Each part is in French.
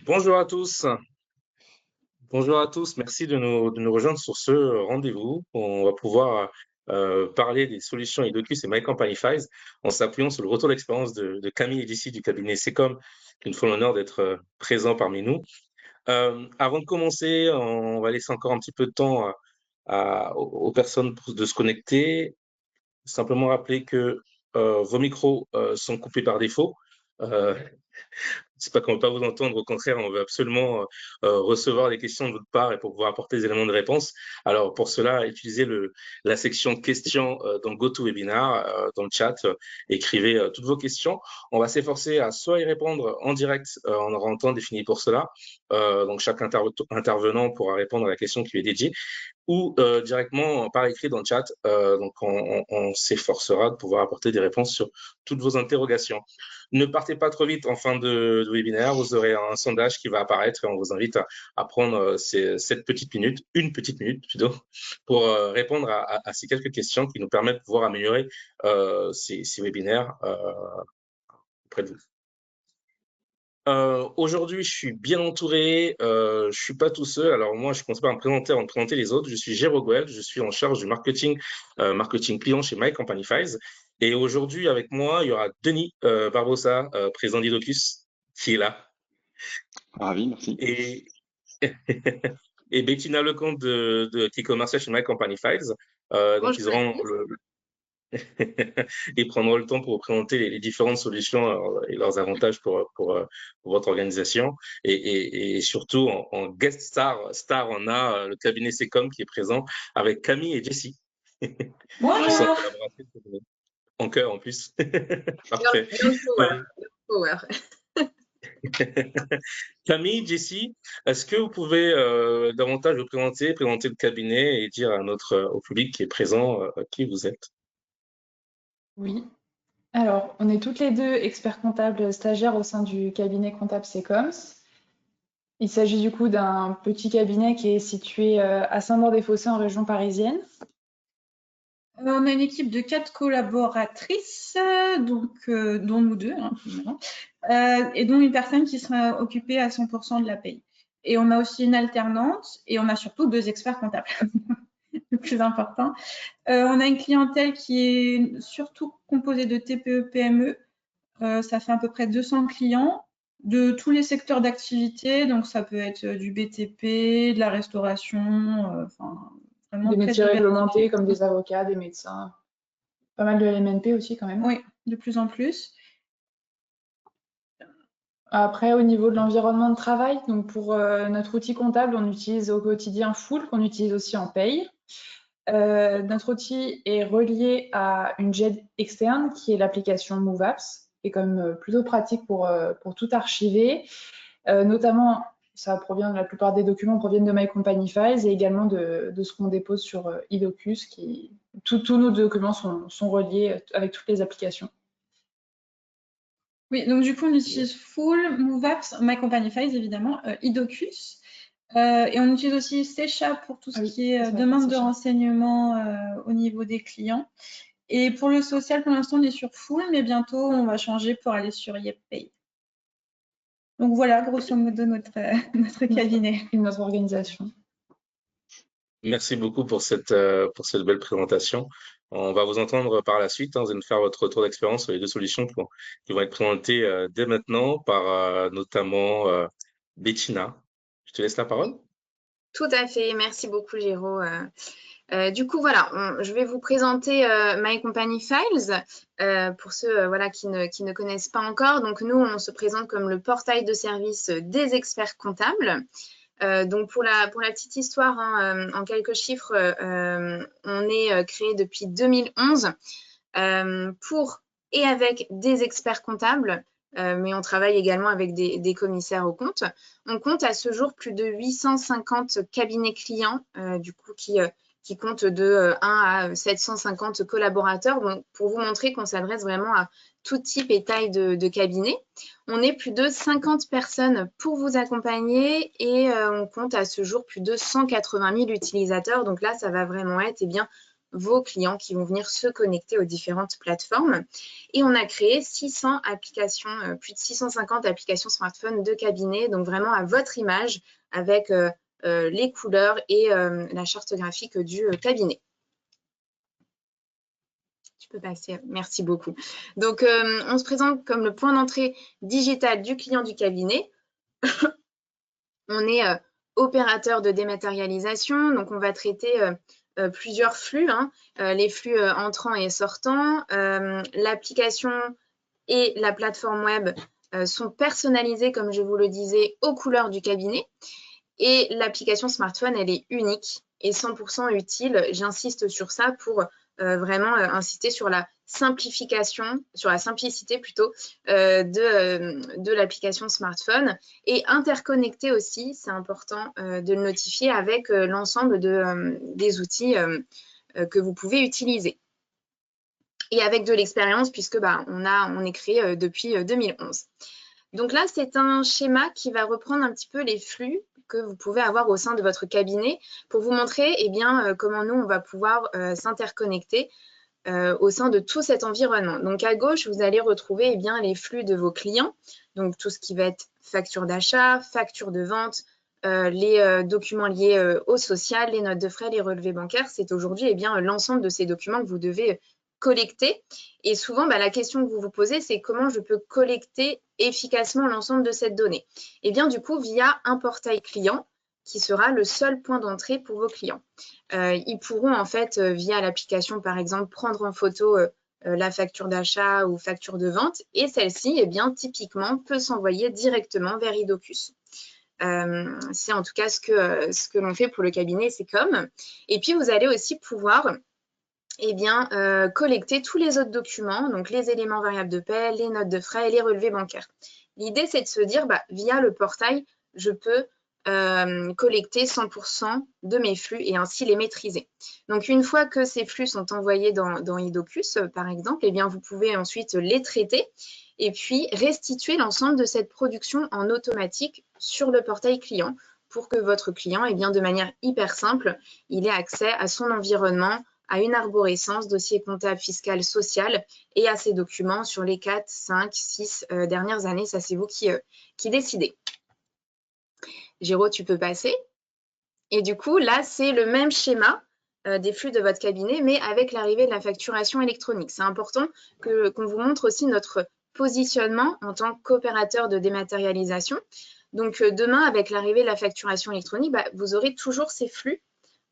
Bonjour à tous. Bonjour à tous. Merci de nous rejoindre sur ce rendez-vous. On va pouvoir parler des solutions Edocus et My Company Files en s'appuyant sur le retour d'expérience de Camille et d'ici du cabinet Secom, qui nous font l'honneur d'être présents parmi nous. Avant de commencer, on va laisser encore un petit peu de temps aux personnes de se connecter. Simplement rappeler que vos micros sont coupés par défaut. Euh, C'est pas qu'on veut pas vous entendre, au contraire, on veut absolument recevoir des questions de votre part et pour pouvoir apporter des éléments de réponse. Alors pour cela, utilisez la section questions dans GoToWebinar, dans le chat, écrivez toutes vos questions. On va s'efforcer à soit y répondre en direct, on aura un temps défini pour cela. Donc chaque intervenant pourra répondre à la question qui lui est dédiée, ou directement par écrit dans le chat. Donc, on s'efforcera de pouvoir apporter des réponses sur toutes vos interrogations. Ne partez pas trop vite en fin de webinaire. Vous aurez un sondage qui va apparaître et on vous invite à prendre cette petite minute, une petite minute plutôt, pour répondre à ces quelques questions qui nous permettent de pouvoir améliorer ces webinaires auprès de vous. Aujourd'hui, je suis bien entouré. Je suis pas tout seul. Alors moi, je commence par me présenter avant de présenter les autres. Je suis Géraud Gouel. Je suis en charge du marketing client chez My Company Files. Et aujourd'hui, avec moi, il y aura Denis Barbosa, président d'Edocus, qui est là, Ravi, merci. et et Bettina Lecomte qui est commerciale chez My Company Files. Donc ils auront ils prendront le temps pour vous présenter les différentes solutions et leurs avantages pour votre organisation. Et surtout, en guest star, on a le cabinet Secom qui est présent avec Camille et Jessie. Qui sont Bonjour. collaboratrices en cœur en plus. Parfait. Power. Camille, Jessie, est-ce que vous pouvez davantage vous présenter le cabinet et dire au public qui est présent qui vous êtes? Oui. Alors, on est toutes les deux experts comptables stagiaires au sein du cabinet comptable Secoms. Il s'agit du coup d'un petit cabinet qui est situé à Saint-Maur-des-Fossés en région parisienne. On a une équipe de 4 collaboratrices, donc, dont nous deux, et dont une personne qui sera occupée à 100% de la paye. Et on a aussi une alternante et on a surtout 2 experts comptables, le plus important. On a une clientèle qui est surtout composée de TPE-PME. Ça fait à peu près 200 clients de tous les secteurs d'activité. Donc, ça peut être du BTP, de la restauration, enfin, vraiment des très métiers divers. réglementés comme des avocats, des médecins, pas mal de LMNP aussi quand même. Oui, de plus en plus. Après, au niveau de l'environnement de travail, donc pour notre outil comptable, on utilise au quotidien Full, qu'on utilise aussi en paye. Notre outil est relié à une GED externe qui est l'application MoveApps, qui est quand même plutôt pratique pour tout archiver. Notamment, la plupart des documents proviennent de My Company Files et également de ce qu'on dépose sur Edocus. Tous nos documents sont reliés avec toutes les applications. Oui, donc du coup, on utilise Full, MoveApps, My Company Files, évidemment, Edocus. Et on utilise aussi C# pour tout ce qui est demande de renseignements au niveau des clients. Et pour le social, pour l'instant, on est sur Full, mais bientôt, on va changer pour aller sur YepPay. Donc voilà, grosso modo, notre cabinet. Et notre organisation. Merci beaucoup pour cette belle présentation. On va vous entendre par la suite. Vous allez nous faire votre retour d'expérience sur les deux solutions qui vont être présentées dès maintenant par notamment Bettina. Je te laisse la parole. Tout à fait. Merci beaucoup, Géraud. Du coup, voilà, je vais vous présenter My Company Files pour ceux qui ne connaissent pas encore. Donc, nous, on se présente comme le portail de service des experts comptables. Donc, pour la petite histoire, en quelques chiffres, on est créé depuis 2011 pour et avec des experts comptables, mais on travaille également avec des commissaires aux comptes. On compte à ce jour plus de 850 cabinets clients, du coup, qui comptent de 1 à 750 collaborateurs. Donc, pour vous montrer qu'on s'adresse vraiment à tout type et taille de cabinet. On est plus de 50 personnes pour vous accompagner et on compte à ce jour plus de 180 000 utilisateurs. Donc là, ça va vraiment être vos clients qui vont venir se connecter aux différentes plateformes. Et on a créé 600 applications, plus de 650 applications smartphone de cabinet, donc vraiment à votre image avec les couleurs et la charte graphique du cabinet. Tu peux passer, merci beaucoup. Donc, on se présente comme le point d'entrée digital du client du cabinet. On est opérateur de dématérialisation, donc on va traiter plusieurs flux, hein, les flux entrants et sortants. L'application et la plateforme web sont personnalisées, comme je vous le disais, aux couleurs du cabinet. Et l'application smartphone, elle est unique et 100% utile. J'insiste sur ça pour vraiment insister sur la simplification, sur la simplicité plutôt de l'application smartphone et interconnecter aussi, c'est important de le notifier avec l'ensemble des outils que vous pouvez utiliser. Et avec de l'expérience puisque on est créé depuis 2011. Donc là, c'est un schéma qui va reprendre un petit peu les flux que vous pouvez avoir au sein de votre cabinet pour vous montrer comment nous, on va pouvoir s'interconnecter au sein de tout cet environnement. Donc à gauche, vous allez retrouver les flux de vos clients, donc tout ce qui va être facture d'achat, facture de vente, les documents liés au social, les notes de frais, les relevés bancaires. C'est aujourd'hui l'ensemble de ces documents que vous devez collecter. Et souvent, la question que vous vous posez, c'est comment je peux collecter efficacement l'ensemble de cette donnée. Et bien du coup, via un portail client qui sera le seul point d'entrée pour vos clients. Ils pourront en fait, via l'application par exemple, prendre en photo la facture d'achat ou facture de vente et celle-ci, typiquement, peut s'envoyer directement vers Idocus. C'est en tout cas ce que l'on fait pour le cabinet Secom. Et puis, vous allez aussi pouvoir collecter tous les autres documents, donc les éléments variables de paie, les notes de frais et les relevés bancaires. L'idée, c'est de se dire, via le portail, je peux collecter 100% de mes flux et ainsi les maîtriser. Donc, une fois que ces flux sont envoyés dans Idocus, par exemple, vous pouvez ensuite les traiter et puis restituer l'ensemble de cette production en automatique sur le portail client pour que votre client, de manière hyper simple, il ait accès à son environnement, à une arborescence, dossier comptable, fiscal, social et à ses documents sur les 4, 5, 6 dernières années. Ça, c'est vous qui décidez. Géraud, tu peux passer. Et du coup, là, c'est le même schéma des flux de votre cabinet, mais avec l'arrivée de la facturation électronique. C'est important qu'on vous montre aussi notre positionnement en tant qu'opérateur de dématérialisation. Donc, demain, avec l'arrivée de la facturation électronique, vous aurez toujours ces flux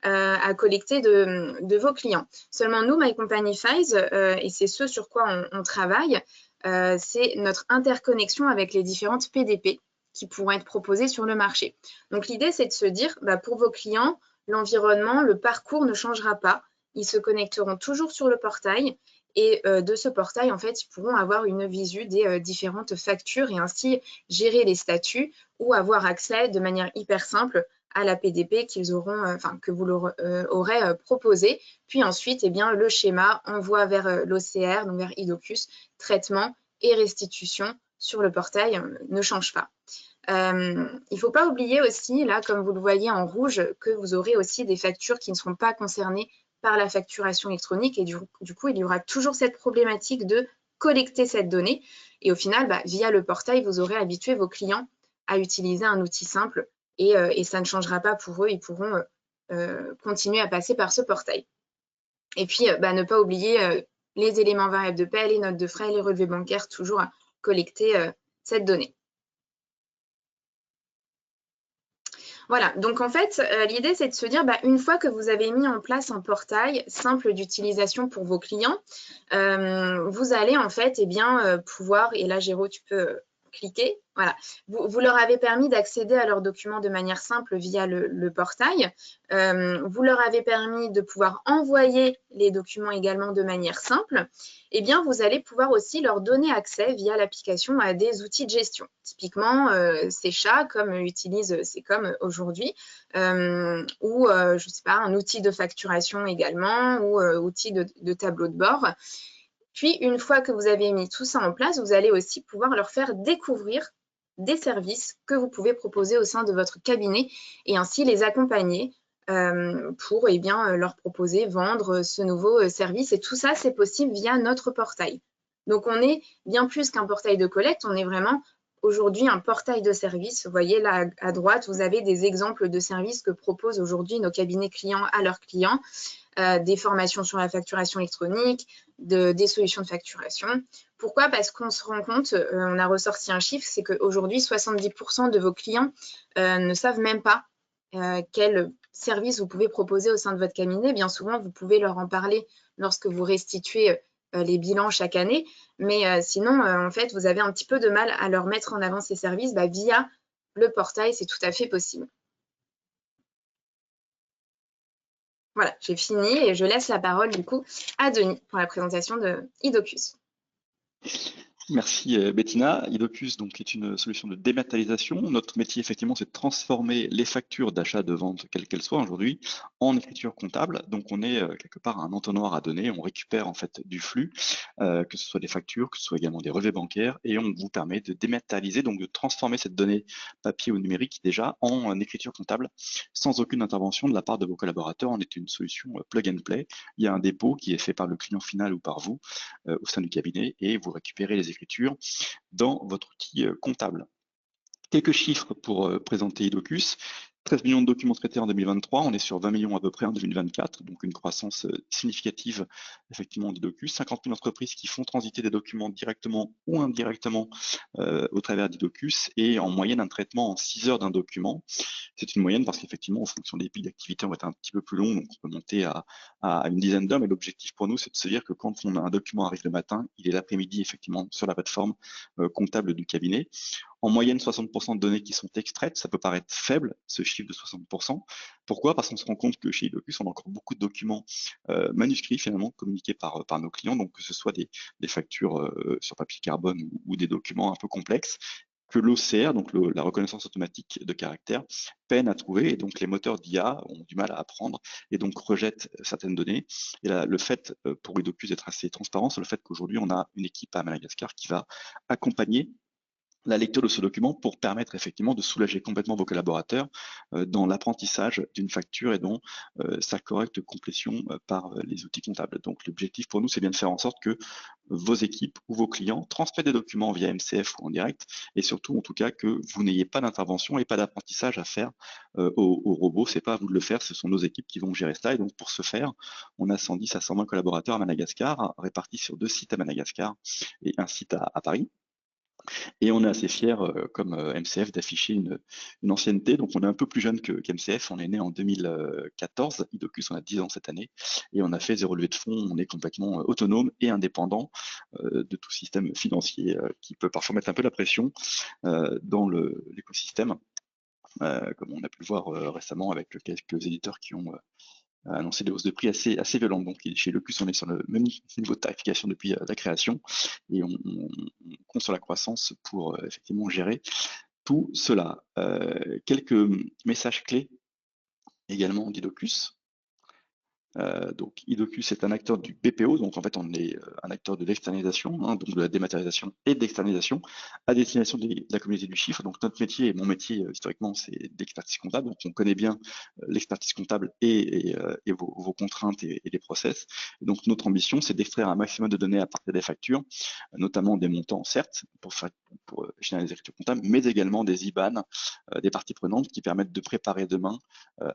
à collecter de vos clients. Seulement, nous, My Company Files, et c'est ce sur quoi on travaille, c'est notre interconnexion avec les différentes PDP qui pourront être proposées sur le marché. Donc, l'idée, c'est de se dire, pour vos clients, l'environnement, le parcours ne changera pas. Ils se connecteront toujours sur le portail et de ce portail, en fait, ils pourront avoir une visu des différentes factures et ainsi gérer les statuts ou avoir accès de manière hyper simple à la PDP qu'ils auront, que vous leur aurez proposé. Puis ensuite, le schéma envoi vers l'OCR, donc vers Idocus, traitement et restitution sur le portail ne change pas. Il ne faut pas oublier aussi, là, comme vous le voyez en rouge, que vous aurez aussi des factures qui ne seront pas concernées par la facturation électronique et du coup, il y aura toujours cette problématique de collecter cette donnée. Et au final, via le portail, vous aurez habitué vos clients à utiliser un outil simple et ça ne changera pas pour eux. Ils pourront continuer à passer par ce portail. Et puis, ne pas oublier les éléments variables de paie, les notes de frais, les relevés bancaires, toujours à collecter cette donnée. Voilà, donc en fait, l'idée, c'est de se dire, une fois que vous avez mis en place un portail simple d'utilisation pour vos clients, vous allez en fait pouvoir, et là, Géraud, tu peux cliquer, voilà, vous leur avez permis d'accéder à leurs documents de manière simple via le portail, vous leur avez permis de pouvoir envoyer les documents également de manière simple, et vous allez pouvoir aussi leur donner accès via l'application à des outils de gestion. Typiquement, Secha, comme utilise Secom aujourd'hui, ou je ne sais pas, un outil de facturation également, ou outil de tableau de bord. Puis, une fois que vous avez mis tout ça en place, vous allez aussi pouvoir leur faire découvrir des services que vous pouvez proposer au sein de votre cabinet et ainsi les accompagner pour leur proposer, vendre ce nouveau service. Et tout ça, c'est possible via notre portail. Donc, on est bien plus qu'un portail de collecte, on est vraiment aujourd'hui un portail de services. Vous voyez là à droite, vous avez des exemples de services que proposent aujourd'hui nos cabinets clients à leurs clients, des formations sur la facturation électronique, des solutions de facturation. Pourquoi? Parce qu'on se rend compte, on a ressorti un chiffre, c'est qu'aujourd'hui, 70% de vos clients ne savent même pas quel service vous pouvez proposer au sein de votre cabinet. Bien souvent, vous pouvez leur en parler lorsque vous restituez les bilans chaque année, mais sinon, en fait, vous avez un petit peu de mal à leur mettre en avant ces services via le portail, c'est tout à fait possible. Voilà, j'ai fini et je laisse la parole du coup à Denis pour la présentation de Idocus. Merci Bettina. Idocus donc, est une solution de dématérialisation. Notre métier, effectivement, c'est de transformer les factures d'achat, de vente, quelles qu'elles soient aujourd'hui, en écriture comptable. Donc, on est quelque part un entonnoir à données. On récupère en fait du flux, que ce soit des factures, que ce soit également des relevés bancaires, et on vous permet de dématérialiser, donc de transformer cette donnée papier ou numérique déjà en écriture comptable, sans aucune intervention de la part de vos collaborateurs. On est une solution plug and play. Il y a un dépôt qui est fait par le client final ou par vous au sein du cabinet, et vous récupérez les écriture dans votre outil comptable. Quelques chiffres pour présenter Idocus. 13 millions de documents traités en 2023, on est sur 20 millions à peu près en 2024, donc une croissance significative effectivement d'Idocus. 50 000 entreprises qui font transiter des documents directement ou indirectement au travers d'Idocus, et en moyenne un traitement en 6 heures d'un document. C'est une moyenne parce qu'effectivement, en fonction des pics d'activité, on va être un petit peu plus long, donc on peut monter à une dizaine d'heures, mais l'objectif pour nous, c'est de se dire que quand un document arrive le matin, il est l'après-midi effectivement sur la plateforme comptable du cabinet. En moyenne, 60% de données qui sont extraites, ça peut paraître faible, ce chiffre de 60%. Pourquoi? Parce qu'on se rend compte que chez Idocus, on a encore beaucoup de documents manuscrits finalement communiqués par nos clients, donc que ce soit des factures sur papier carbone ou des documents un peu complexes, que l'OCR, donc la reconnaissance automatique de caractère, peine à trouver, et donc les moteurs d'IA ont du mal à apprendre et donc rejettent certaines données. Et là, le fait pour Idocus d'être assez transparent, c'est le fait qu'aujourd'hui on a une équipe à Madagascar qui va accompagner la lecture de ce document pour permettre effectivement de soulager complètement vos collaborateurs dans l'apprentissage d'une facture et dans sa correcte complétion par les outils comptables. Donc l'objectif pour nous, c'est bien de faire en sorte que vos équipes ou vos clients transmettent des documents via MCF ou en direct, et surtout en tout cas que vous n'ayez pas d'intervention et pas d'apprentissage à faire au robot. C'est pas à vous de le faire, ce sont nos équipes qui vont gérer ça. Et donc pour ce faire, on a 110 à 120 collaborateurs à Madagascar, répartis sur 2 sites à Madagascar et un site à Paris. Et on est assez fiers, comme MCF, d'afficher une ancienneté. Donc, on est un peu plus jeune qu'MCF. On est né en 2014. Idocus, on a 10 ans cette année. Et on a fait 0 levée de fonds. On est complètement autonome et indépendant de tout système financier qui peut parfois mettre un peu la pression dans l'écosystème, comme on a pu le voir récemment avec quelques éditeurs qui ont annoncer des hausses de prix assez violentes. Donc chez Idocus, on est sur le même niveau de tarification depuis la création, et on compte sur la croissance pour effectivement gérer tout cela. Quelques messages clés également d'Idocus. Donc Idocus est un acteur du BPO, donc en fait on est un acteur de l'externalisation, donc de la dématérialisation et de l'externalisation à destination de la communauté du chiffre. Donc notre métier, et mon métier historiquement, c'est d'expertise comptable, donc on connaît bien l'expertise comptable et vos contraintes et les process. Et donc notre ambition, c'est d'extraire un maximum de données à partir des factures, notamment des montants certes, pour générer les écritures comptables, mais également des IBAN, des parties prenantes qui permettent de préparer demain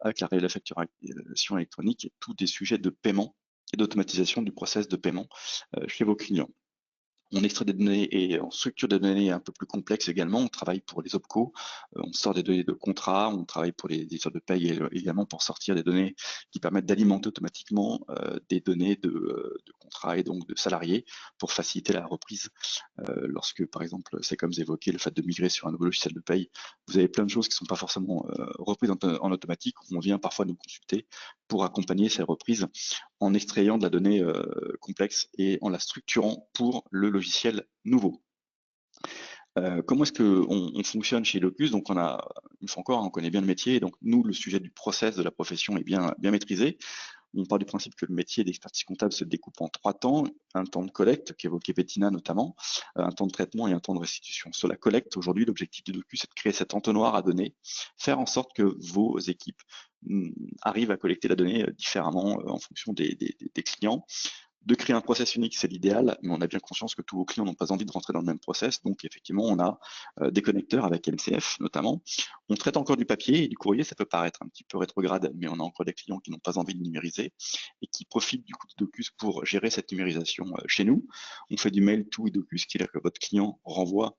avec la facturation électronique et tous des sujets de paiement et d'automatisation du process de paiement chez vos clients. On extrait des données et on structure des données un peu plus complexes également. On travaille pour les OPCO, on sort des données de contrat, on travaille pour les éditeurs de paye également pour sortir des données qui permettent d'alimenter automatiquement des données de contrat et donc de salariés pour faciliter la reprise. Lorsque, par exemple, c'est comme vous évoquez, le fait de migrer sur un nouveau logiciel de paye, vous avez plein de choses qui ne sont pas forcément reprises en automatique. On vient parfois nous consulter pour accompagner ces reprises en extrayant de la donnée complexe et en la structurant pour le logiciel nouveau. Comment est-ce qu'on fonctionne chez Edocus? Donc, une fois encore, on connaît bien le métier. Et donc, nous, le sujet du process de la profession est bien maîtrisé. On part du principe que le métier d'expertise comptable se découpe en 3 temps. Un temps de collecte, qu'évoquait Bettina notamment, un temps de traitement et un temps de restitution. Sur la collecte, aujourd'hui, l'objectif d'Edocus, c'est de créer cet entonnoir à données, faire en sorte que vos équipes arrivent à collecter la donnée différemment en fonction des clients. De créer un process unique, c'est l'idéal, mais on a bien conscience que tous vos clients n'ont pas envie de rentrer dans le même process. Donc, effectivement, on a des connecteurs avec MCF, notamment. On traite encore du papier et du courrier. Ça peut paraître un petit peu rétrograde, mais on a encore des clients qui n'ont pas envie de numériser et qui profitent du coup d'Edocus pour gérer cette numérisation chez nous. On fait du mail to Edocus, qui est que votre client renvoie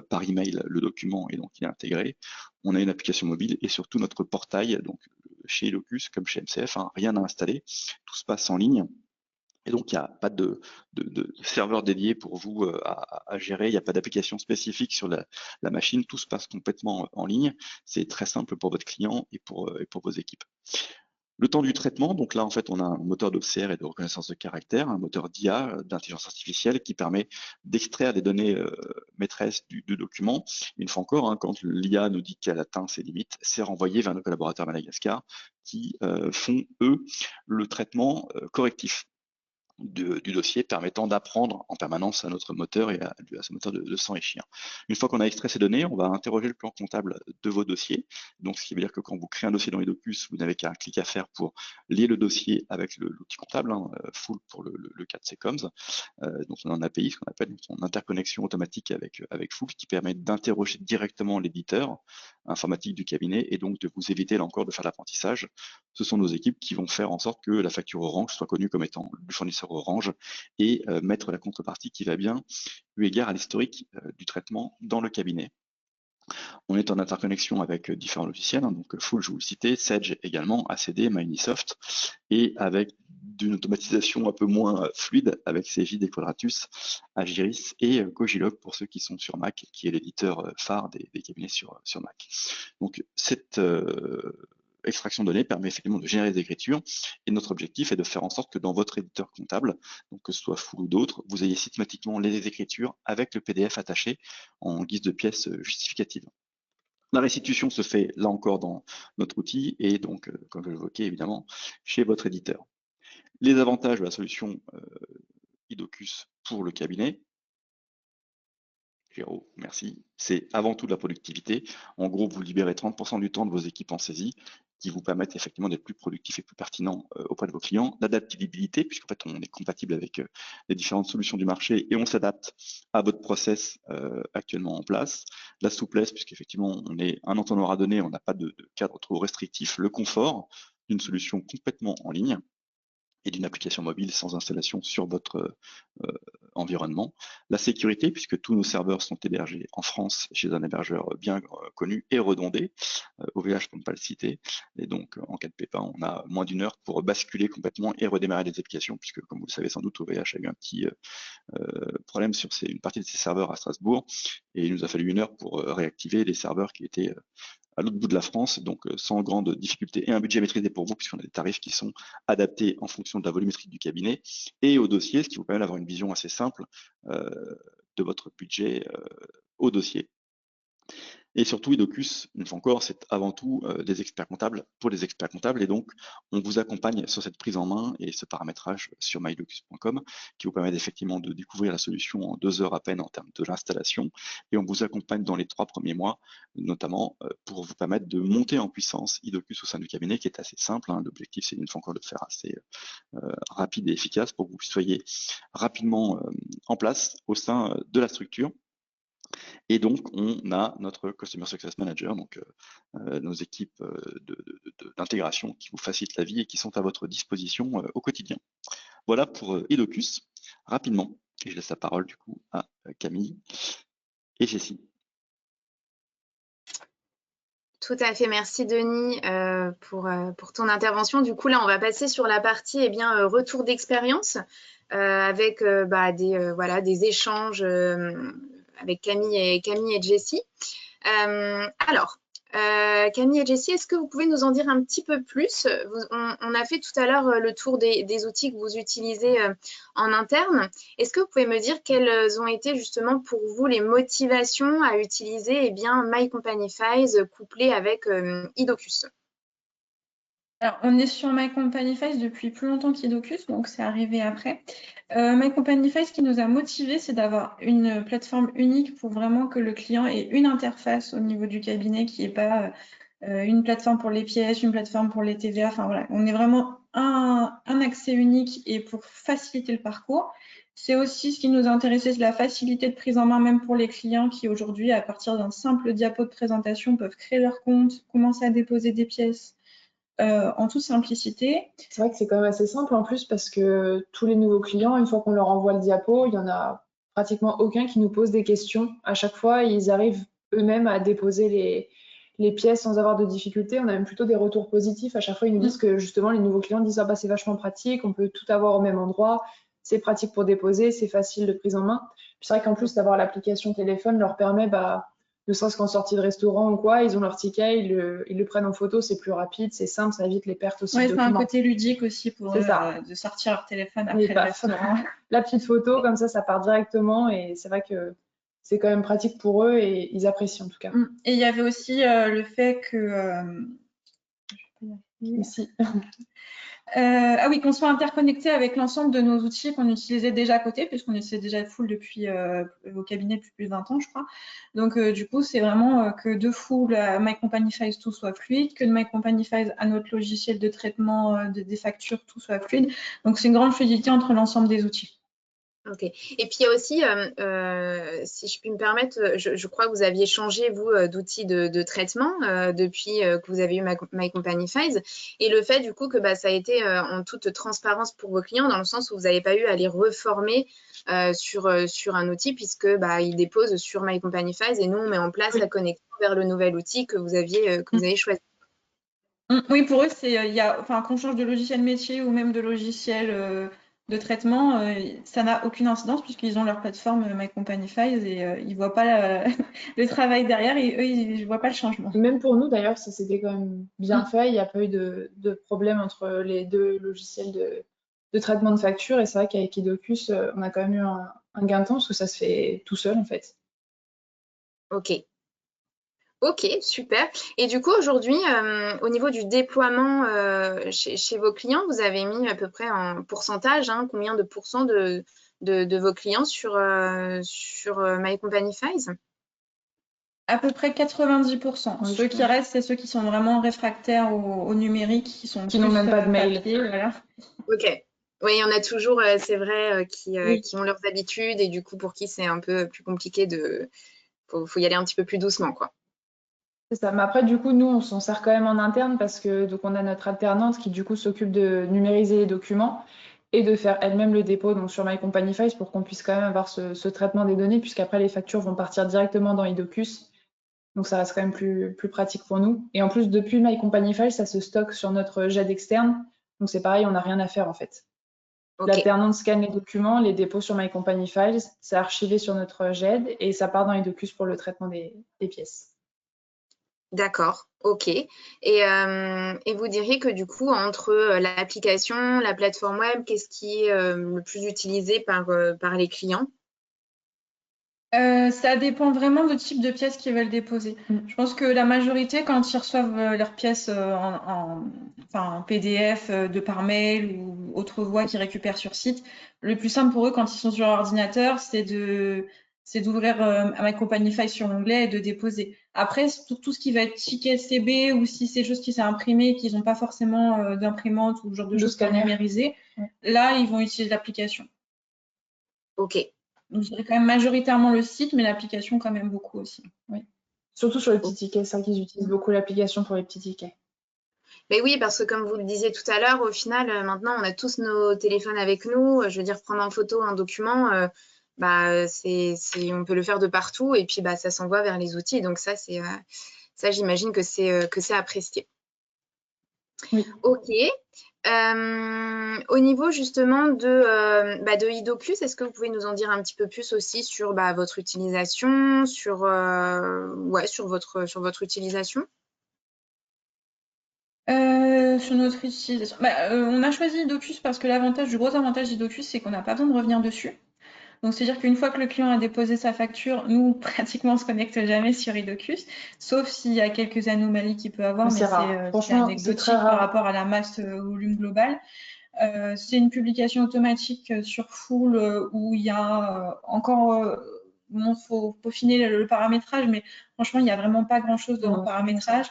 par email le document et donc il est intégré. On a une application mobile et surtout notre portail, donc chez Edocus comme chez MCF, rien à installer. Tout se passe en ligne. Et donc, il n'y a pas de serveur dédié pour vous à gérer, il n'y a pas d'application spécifique sur la machine, tout se passe complètement en ligne. C'est très simple pour votre client et pour vos équipes. Le temps du traitement, donc là, en fait, on a un moteur d'OCR et de reconnaissance de caractère, un moteur d'IA, d'intelligence artificielle, qui permet d'extraire des données maîtresses du document. Une fois encore, quand l'IA nous dit qu'elle atteint ses limites, c'est renvoyé vers nos collaborateurs à Madagascar qui font, eux, le traitement correctif du dossier, permettant d'apprendre en permanence à notre moteur et à ce moteur de s'enrichir. Une fois qu'on a extrait ces données, on va interroger le plan comptable de vos dossiers. Donc, ce qui veut dire que quand vous créez un dossier dans Edocus, vous n'avez qu'un clic à faire pour lier le dossier avec l'outil comptable, full pour le cas de Secoms. Donc, on a un API, ce qu'on appelle son interconnexion automatique avec Full, qui permet d'interroger directement l'éditeur informatique du cabinet et donc de vous éviter là encore de faire l'apprentissage. Ce sont nos équipes qui vont faire en sorte que la facture Orange soit connue comme étant du fournisseur Orange et mettre la contrepartie qui va bien eu égard à l'historique du traitement dans le cabinet. On est en interconnexion avec différents logiciels, donc Full, je vous le citais, Sage également, ACD, Microsoft, et avec d'une automatisation un peu moins fluide avec Cegid et Quadratus, Agiris et Cogilog pour ceux qui sont sur Mac, qui est l'éditeur phare des cabinets sur Mac. Donc cette extraction de données permet effectivement de générer des écritures et notre objectif est de faire en sorte que dans votre éditeur comptable, donc que ce soit Full ou d'autres, vous ayez systématiquement les écritures avec le PDF attaché en guise de pièce justificative. La restitution se fait là encore dans notre outil et donc, comme je l'évoquais évidemment, chez votre éditeur. Les avantages de la solution Edocus pour le cabinet, Géraud, merci, c'est avant tout de la productivité. En gros, vous libérez 30% du temps de vos équipes en saisie qui vous permettent effectivement d'être plus productif et plus pertinent auprès de vos clients. L'adaptabilité, puisqu'en fait, on est compatible avec les différentes solutions du marché et on s'adapte à votre process actuellement en place. La souplesse, puisqu'effectivement, on est un entonnoir à données, on n'a pas de cadre trop restrictif. Le confort d'une solution complètement en ligne et d'une application mobile sans installation sur votre environnement. La sécurité, puisque tous nos serveurs sont hébergés en France chez un hébergeur bien connu et redondé, OVH pour ne pas le citer, et donc en cas de pépin, on a moins d'une heure pour basculer complètement et redémarrer les applications, puisque comme vous le savez sans doute, OVH a eu un petit problème sur une partie de ses serveurs à Strasbourg, et il nous a fallu 1 heure pour réactiver les serveurs qui étaient à l'autre bout de la France, donc sans grande difficulté, et un budget maîtrisé pour vous, puisqu'on a des tarifs qui sont adaptés en fonction de la volumétrie du cabinet et au dossier, ce qui vous permet d'avoir une vision assez simple de votre budget au dossier. Et surtout, Edocus, une fois encore, c'est avant tout des experts comptables pour les experts comptables. Et donc, on vous accompagne sur cette prise en main et ce paramétrage sur myedocus.com qui vous permet effectivement de découvrir la solution en 2 heures à peine en termes de l'installation. Et on vous accompagne dans les 3 premiers mois, notamment pour vous permettre de monter en puissance Edocus au sein du cabinet, qui est assez simple. L'objectif, c'est une fois encore de faire assez rapide et efficace pour que vous soyez rapidement en place au sein de la structure. Et donc, on a notre Customer Success Manager, donc nos équipes d'intégration qui vous facilitent la vie et qui sont à votre disposition au quotidien. Voilà pour Edocus, rapidement. Et je laisse la parole du coup à Camille et Jessie. Tout à fait, merci Denis pour ton intervention. Du coup, là, on va passer sur la partie retour d'expérience avec des échanges avec Camille et Jessie. Alors, Camille et Jessie, est-ce que vous pouvez nous en dire un petit peu plus? On a fait tout à l'heure le tour des outils que vous utilisez en interne. Est-ce que vous pouvez me dire quelles ont été justement pour vous les motivations à utiliser My Company Files couplé avec Edocus? Alors, on est sur My Company Files depuis plus longtemps qu'Edocus, donc c'est arrivé après. My Company Files, ce qui nous a motivés, c'est d'avoir une plateforme unique pour vraiment que le client ait une interface au niveau du cabinet qui n'est pas une plateforme pour les pièces, une plateforme pour les TVA. Enfin voilà, on est vraiment un accès unique et pour faciliter le parcours. C'est aussi ce qui nous a intéressé, c'est la facilité de prise en main même pour les clients qui aujourd'hui, à partir d'un simple diapo de présentation, peuvent créer leur compte, commencer à déposer des pièces. En toute simplicité. C'est vrai que c'est quand même assez simple en plus parce que tous les nouveaux clients, une fois qu'on leur envoie le diapo, il y en a pratiquement aucun qui nous pose des questions. À chaque fois, ils arrivent eux-mêmes à déposer les pièces sans avoir de difficultés. On a même plutôt des retours positifs. À chaque fois, ils nous disent que justement, les nouveaux clients disent c'est vachement pratique, on peut tout avoir au même endroit, c'est pratique pour déposer, c'est facile de prise en main. Puis c'est vrai qu'en plus, d'avoir l'application téléphone leur permet ne serait-ce qu'en sortie de restaurant ou quoi, ils ont leur ticket, ils le prennent en photo, c'est plus rapide, c'est simple, ça évite les pertes aussi de documents. C'est un côté ludique aussi pour eux de sortir leur téléphone après le restaurant. La petite photo, comme ça part directement et c'est vrai que c'est quand même pratique pour eux et ils apprécient en tout cas. Et il y avait aussi le fait que... ah oui, qu'on soit interconnecté avec l'ensemble de nos outils qu'on utilisait déjà à côté, puisqu'on était déjà full depuis au cabinet depuis plus de 20 ans, je crois. Donc, du coup, c'est vraiment que de full à My Company Files, tout soit fluide, que de My Company Files à notre logiciel de traitement des factures, tout soit fluide. Donc, c'est une grande fluidité entre l'ensemble des outils. Ok. Et puis il y a aussi, si je puis me permettre, je crois que vous aviez changé, vous, d'outil de traitement depuis que vous avez eu My Company Files. Et le fait, du coup, que ça a été en toute transparence pour vos clients, dans le sens où vous n'avez pas eu à les reformer sur un outil, puisque ils déposent sur My Company Files et nous, on met en place la connexion vers le nouvel outil que vous avez choisi. Oui, pour eux, qu'on change de logiciel métier ou même de logiciel de traitement, ça n'a aucune incidence puisqu'ils ont leur plateforme My Company Files et ils ne voient pas le travail derrière et eux, ils ne voient pas le changement. Même pour nous, d'ailleurs, ça s'était quand même bien fait. Il n'y a pas eu de problème entre les deux logiciels de traitement de facture. Et c'est vrai qu'avec Edocus, on a quand même eu un gain de temps parce que ça se fait tout seul, en fait. Ok. Ok, super. Et du coup, aujourd'hui, au niveau du déploiement chez vos clients, vous avez mis à peu près en pourcentage, combien de pourcents de vos clients sur My Company Files? À peu près 90%. Oui, ceux qui restent, c'est ceux qui sont vraiment réfractaires au numérique, qui n'ont même pas de mail. Papier, voilà. Ok. Oui, il y en a toujours, c'est vrai, qui ont leurs habitudes et du coup, pour qui c'est un peu plus compliqué faut y aller un petit peu plus doucement, quoi. C'est ça. Mais après, du coup, nous, on s'en sert quand même en interne parce que donc on a notre alternante qui, du coup, s'occupe de numériser les documents et de faire elle-même le dépôt donc sur My Company Files pour qu'on puisse quand même avoir ce traitement des données, puisqu'après, les factures vont partir directement dans Edocus. Donc, ça reste quand même plus pratique pour nous. Et en plus, depuis My Company Files, ça se stocke sur notre JED externe. Donc, c'est pareil, on n'a rien à faire en fait. Okay. L'alternante scanne les documents, les dépôts sur My Company Files, c'est archivé sur notre JED et ça part dans Edocus pour le traitement des pièces. D'accord, ok. Et vous diriez que du coup, entre l'application, la plateforme web, qu'est-ce qui est le plus utilisé par les clients? Ça dépend vraiment du type de pièces qu'ils veulent déposer. Je pense que la majorité, quand ils reçoivent leurs pièces en PDF de par mail ou autre voie qu'ils récupèrent sur site, le plus simple pour eux quand ils sont sur leur ordinateur, c'est d'ouvrir My Company Files sur l'onglet et de déposer. Après, pour tout ce qui va être ticket CB ou si c'est choses qui s'est imprimé et qu'ils n'ont pas forcément d'imprimante ou ce genre de choses pour numériser, là, ils vont utiliser l'application. Ok. Donc, je dirais quand même majoritairement le site, mais l'application quand même beaucoup aussi. Oui. Surtout sur les petits tickets, c'est vrai qu'ils utilisent beaucoup l'application pour les petits tickets. Mais oui, parce que comme vous le disiez tout à l'heure, au final, maintenant, on a tous nos téléphones avec nous. Je veux dire, prendre en photo un document, on peut le faire de partout et puis ça s'envoie vers les outils. Donc ça, j'imagine que c'est apprécié. Oui. Ok. Au niveau justement de Edocus, est-ce que vous pouvez nous en dire un petit peu plus aussi sur votre utilisation, sur votre utilisation? sur notre utilisation. On a choisi Idocus parce que le gros avantage d'Idocus, c'est qu'on n'a pas besoin de revenir dessus. Donc, c'est-à-dire qu'une fois que le client a déposé sa facture, nous, pratiquement, on se connecte jamais sur Idocus, sauf s'il y a quelques anomalies qu'il peut avoir, mais c'est rare. c'est Franchement, c'est anecdotique très rare. par rapport à la masse volume global. C'est une publication automatique sur Full où il y a encore... Bon, faut peaufiner le paramétrage, mais franchement, il n'y a vraiment pas grand-chose dans le paramétrage.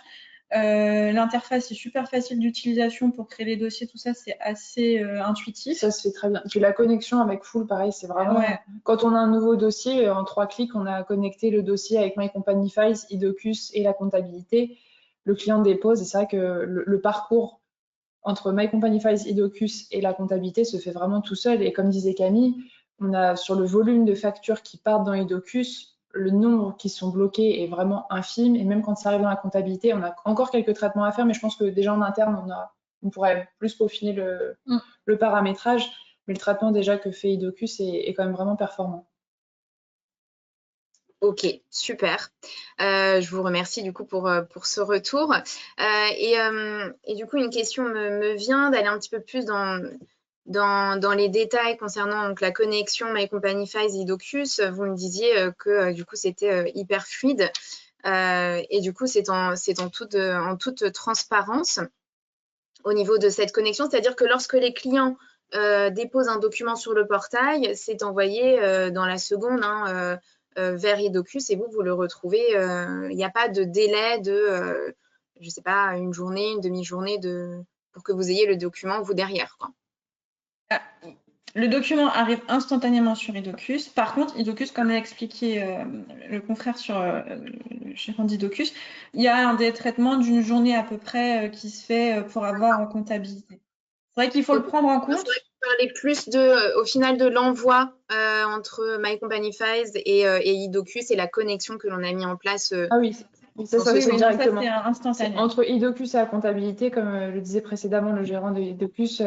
L'interface est super facile d'utilisation pour créer les dossiers, tout ça, c'est assez intuitif. Ça se fait très bien. Puis la connexion avec Full, pareil, c'est vraiment... Quand on a un nouveau dossier, en 3 clics, on a connecté le dossier avec My Company Files, Idocus et la comptabilité. Le client dépose et c'est vrai que le parcours entre My Company Files, Idocus et la comptabilité se fait vraiment tout seul. Et comme disait Camille, on a sur le volume de factures qui partent dans Idocus, le nombre qui sont bloqués est vraiment infime. Et même quand ça arrive dans la comptabilité, on a encore quelques traitements à faire, mais je pense que déjà en interne, on pourrait plus peaufiner le paramétrage. Mais le traitement déjà que fait Idocus est quand même vraiment performant. Ok, super. Je vous remercie du coup pour ce retour. Et du coup, une question me vient d'aller un petit peu plus dans les détails concernant donc, la connexion My Company Files et Idocus. Vous me disiez que du coup, c'était hyper fluide. Et du coup, c'est en toute transparence au niveau de cette connexion. C'est-à-dire que lorsque les clients déposent un document sur le portail, c'est envoyé dans la seconde vers Idocus et vous le retrouvez. Il n'y a pas de délai de, je ne sais pas, une journée, une demi-journée pour que vous ayez le document, vous, derrière, quoi. Le document arrive instantanément sur Idocus. Par contre, Idocus, comme l'a expliqué le confrère sur le gérant d'Idocus, il y a des traitements d'une journée à peu près qui se fait pour avoir en comptabilité. C'est vrai qu'il faut le prendre en compte. Parler plus au final de l'envoi entre My Company Files et Idocus et la connexion que l'on a mis en place. Ah oui, ça se fait directement. Ça, c'est instantané. Entre Idocus et la comptabilité, comme le disait précédemment le gérant de Idocus,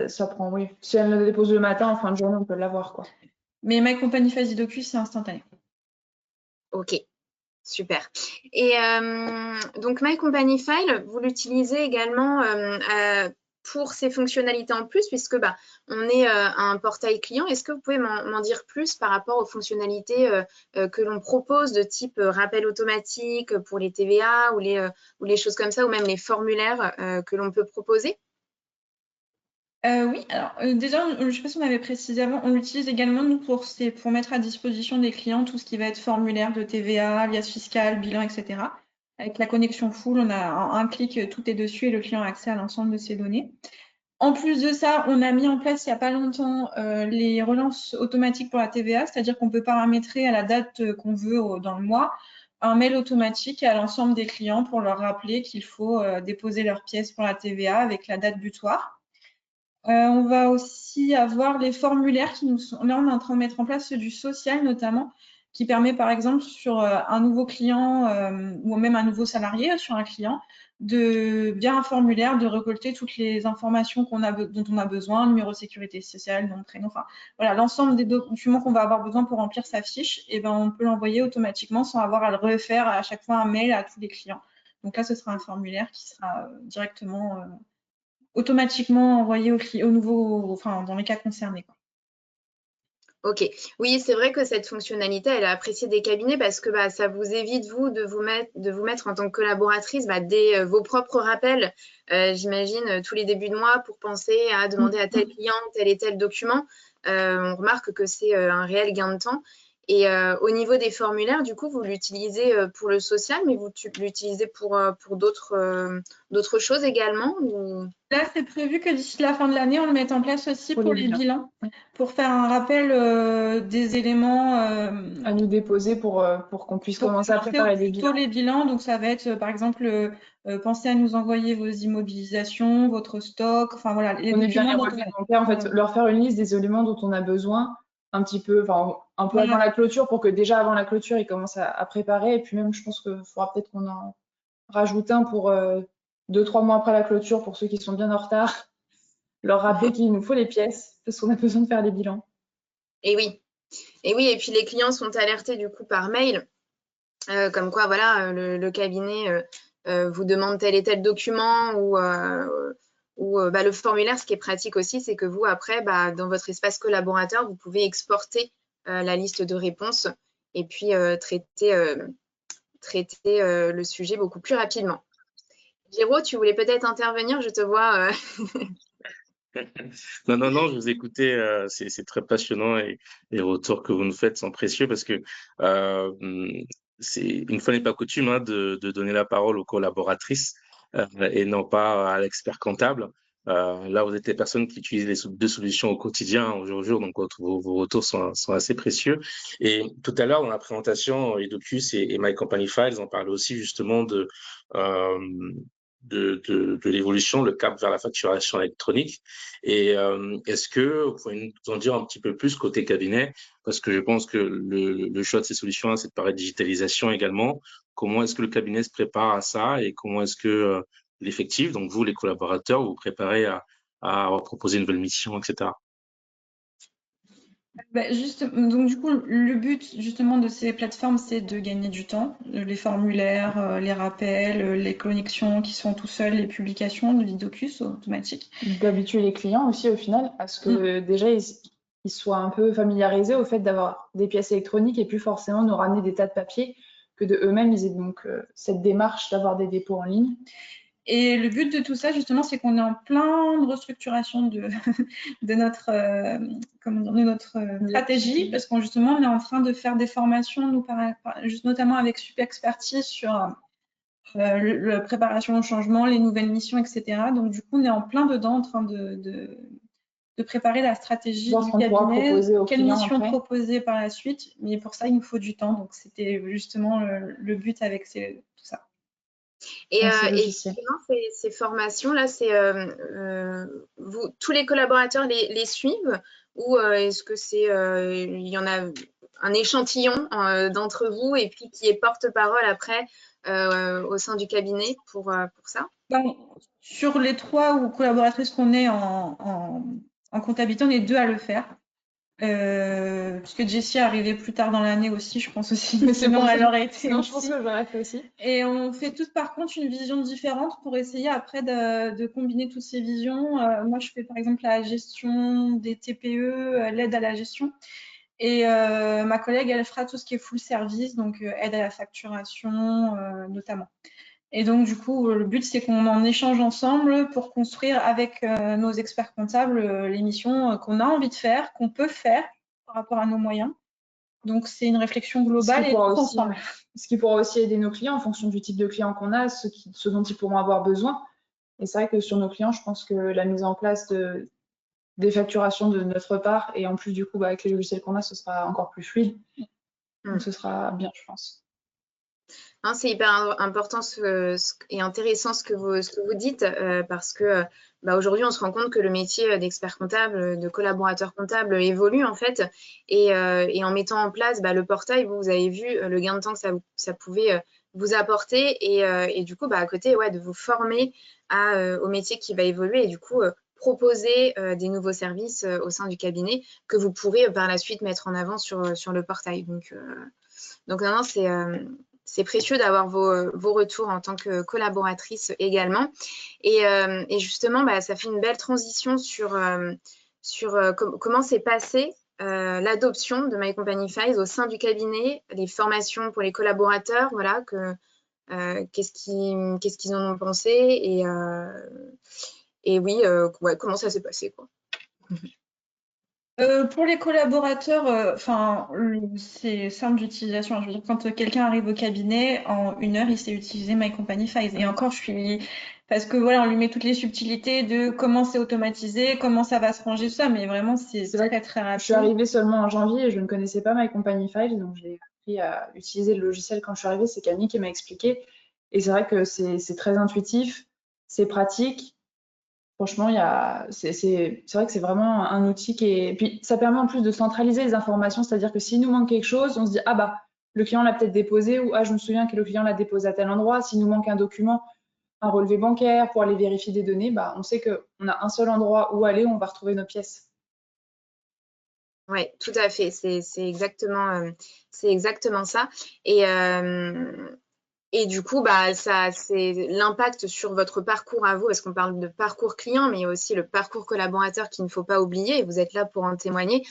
ça prend, oui. Si elle le dépose le matin, en fin de journée, on peut l'avoir, quoi. Mais My Company Files Idocus, c'est instantané. Ok, super. Et donc My Company File, vous l'utilisez également pour ces fonctionnalités en plus, puisque on est un portail client. Est-ce que vous pouvez m'en dire plus par rapport aux fonctionnalités que l'on propose de type rappel automatique pour les TVA ou les choses comme ça, ou même les formulaires que l'on peut proposer? Oui, alors déjà, je ne sais pas si on avait précisé avant, on l'utilise également nous pour mettre à disposition des clients tout ce qui va être formulaire de TVA, alias fiscal, bilan, etc. Avec la connexion Full, on a un clic, tout est dessus et le client a accès à l'ensemble de ces données. En plus de ça, on a mis en place il n'y a pas longtemps les relances automatiques pour la TVA, c'est-à-dire qu'on peut paramétrer à la date qu'on veut dans le mois un mail automatique à l'ensemble des clients pour leur rappeler qu'il faut déposer leurs pièces pour la TVA avec la date butoir. On va aussi avoir les formulaires qui nous sont... Là, on est en train de mettre en place ceux du social notamment, qui permet par exemple sur un nouveau client ou même un nouveau salarié sur un client, via un formulaire, de récolter toutes les informations dont on a besoin, numéro de sécurité sociale, nom, prénom, enfin voilà, l'ensemble des documents qu'on va avoir besoin pour remplir sa fiche, et ben on peut l'envoyer automatiquement sans avoir à le refaire à chaque fois un mail à tous les clients. Donc là, ce sera un formulaire qui sera directement automatiquement envoyé au nouveau, enfin dans les cas concernés, quoi. Ok, oui, c'est vrai que cette fonctionnalité, elle est appréciée des cabinets parce que ça vous évite, vous, de vous mettre en tant que collaboratrice dès vos propres rappels, j'imagine, tous les débuts de mois pour penser à demander à tel client tel et tel document. On remarque que c'est un réel gain de temps. Et au niveau des formulaires, du coup, vous l'utilisez pour le social, mais vous l'utilisez pour d'autres choses également ou... Là, c'est prévu que d'ici la fin de l'année, on le mette en place aussi pour les bilans, pour faire un rappel des éléments à nous déposer pour qu'on puisse commencer à préparer les bilans. Les bilans, donc ça va être par exemple pensez à nous envoyer vos immobilisations, votre stock, enfin voilà. On est bien les relevés bancaires, en fait, leur faire une liste des éléments dont on a besoin un petit peu, enfin un peu avant la clôture, pour que déjà avant la clôture, ils commencent à préparer. Et puis même, je pense qu'il faudra peut-être qu'on en rajoute un pour 2-3 mois après la clôture, pour ceux qui sont bien en retard, leur rappeler qu'il nous faut les pièces, parce qu'on a besoin de faire les bilans. Et oui, et puis les clients sont alertés du coup par mail, comme quoi voilà, le cabinet vous demande tel et tel document ou le formulaire, ce qui est pratique aussi, c'est que vous, après, dans votre espace collaborateur, vous pouvez exporter la liste de réponses et puis traiter le sujet beaucoup plus rapidement. Géraud, tu voulais peut-être intervenir, je te vois. Non, je vous écoutais, c'est très passionnant et les retours que vous nous faites sont précieux parce que euh, c'est une fois n'est pas coutume hein, de donner la parole aux collaboratrices et non pas à l'expert comptable. Là, vous êtes les personnes qui utilisent les deux solutions au quotidien, au jour le jour, donc vos retours sont assez précieux. Et tout à l'heure, dans la présentation, Edocus et My Company Files, on parlait aussi justement euh, de l'évolution, le cap vers la facturation électronique. Et est-ce que vous pouvez nous en dire un petit peu plus côté cabinet? Parce que je pense que le choix de ces solutions, c'est de parler de digitalisation également. Comment est-ce que le cabinet se prépare à ça et comment est-ce que l'effectif, donc vous, les collaborateurs, vous préparez à proposer une nouvelle mission, etc. Donc du coup, le but justement de ces plateformes, c'est de gagner du temps. Les formulaires, les rappels, les connexions qui sont tout seuls, les publications de Vidocus automatiques. D'habituer les clients aussi au final à ce que déjà ils soient un peu familiarisés au fait d'avoir des pièces électroniques et plus forcément nous ramener des tas de papiers, que de eux-mêmes ils aient donc cette démarche d'avoir des dépôts en ligne. Et le but de tout ça, justement, c'est qu'on est en plein de restructuration de notre, stratégie, parce qu'on justement, on est en train de faire des formations, notamment avec Super Expertise sur la préparation au changement, les nouvelles missions, etc. Donc, du coup, on est en plein dedans, en train de préparer la stratégie du cabinet, quelle mission proposer par la suite. Mais pour ça, il nous faut du temps. Donc, c'était justement le but avec tout ça. Et ces formations-là, tous les collaborateurs les suivent ou est-ce que il y en a un échantillon d'entre vous et puis qui est porte-parole après au sein du cabinet pour ça? Sur les 3 collaboratrices qu'on est en comptabilité, on est 2 à le faire. Puisque Jessie est arrivée plus tard dans l'année aussi, je pense aussi. Mais sinon, elle aurait été sinon, je pense que j'aurais fait aussi. Et on fait toutes par contre une vision différente pour essayer après de combiner toutes ces visions. Moi, je fais par exemple la gestion des TPE, l'aide à la gestion. Et ma collègue, elle fera tout ce qui est full service, donc aide à la facturation notamment. Et donc, du coup, le but, c'est qu'on en échange ensemble pour construire avec nos experts comptables les missions qu'on a envie de faire, qu'on peut faire par rapport à nos moyens. Donc, c'est une réflexion globale et tous ensemble. Ce qui pourra aussi aider nos clients en fonction du type de client qu'on a, ce dont ils pourront avoir besoin. Et c'est vrai que sur nos clients, je pense que la mise en place des facturations de notre part et en plus, du coup, avec les logiciels qu'on a, ce sera encore plus fluide. Donc, ce sera bien, je pense. C'est hyper important et intéressant ce que vous dites parce que aujourd'hui, on se rend compte que le métier d'expert comptable, de collaborateur comptable évolue en fait. Et en mettant en place le portail, vous avez vu le gain de temps que ça pouvait vous apporter. Et du coup, à côté de vous former au métier qui va évoluer et du coup, proposer des nouveaux services au sein du cabinet que vous pourrez par la suite mettre en avant sur le portail. Donc non, c'est précieux d'avoir vos retours en tant que collaboratrice également. Et justement, ça fait une belle transition sur comment s'est passée l'adoption de My Company Files au sein du cabinet, les formations pour les collaborateurs, voilà, qu'est-ce qu'ils en ont pensé et oui, comment ça s'est passé, quoi. Pour les collaborateurs, c'est simple d'utilisation. Je veux dire, quand quelqu'un arrive au cabinet, en 1 heure, il sait utiliser My Company Files. Et encore, parce que voilà, on lui met toutes les subtilités de comment c'est automatisé, comment ça va se ranger, tout ça, mais vraiment, c'est très, très rapide. Je suis arrivée seulement en janvier et je ne connaissais pas My Company Files, donc j'ai appris à utiliser le logiciel quand je suis arrivée. C'est Camille qui m'a expliqué. Et c'est vrai que c'est très intuitif, c'est pratique. Franchement, c'est vrai que c'est vraiment un outil et puis ça permet en plus de centraliser les informations, c'est-à-dire que s'il nous manque quelque chose, on se dit le client l'a peut-être déposé ou je me souviens que le client l'a déposé à tel endroit. S'il nous manque un document, un relevé bancaire pour aller vérifier des données, on sait qu'on a un seul endroit où aller où on va retrouver nos pièces. Oui, tout à fait. C'est exactement ça. Et Et du coup, bah, ça, c'est l'impact sur votre parcours à vous, parce qu'on parle de parcours client, mais il y a aussi le parcours collaborateur qu'il ne faut pas oublier, et vous êtes là pour en témoigner.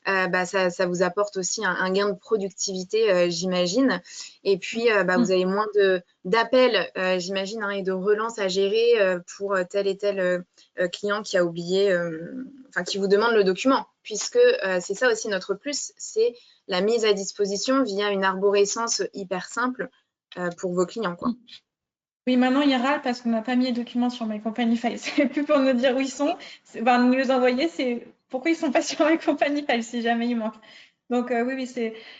Bah, ça vous apporte aussi un gain de productivité, j'imagine. Et puis, bah, vous avez moins d'appels, j'imagine, hein, et de relances à gérer pour tel et tel client qui a oublié, enfin, qui vous demande le document, puisque c'est ça aussi notre plus, c'est la mise à disposition via une arborescence hyper simple pour vos clients, quoi. Oui, maintenant, ils râlent parce qu'on n'a pas mis les documents sur My Company File. C'est plus pour nous dire où ils sont. Enfin, nous les envoyer, c'est pourquoi ils sont pas sur My Company File si jamais ils manquent. Donc, oui,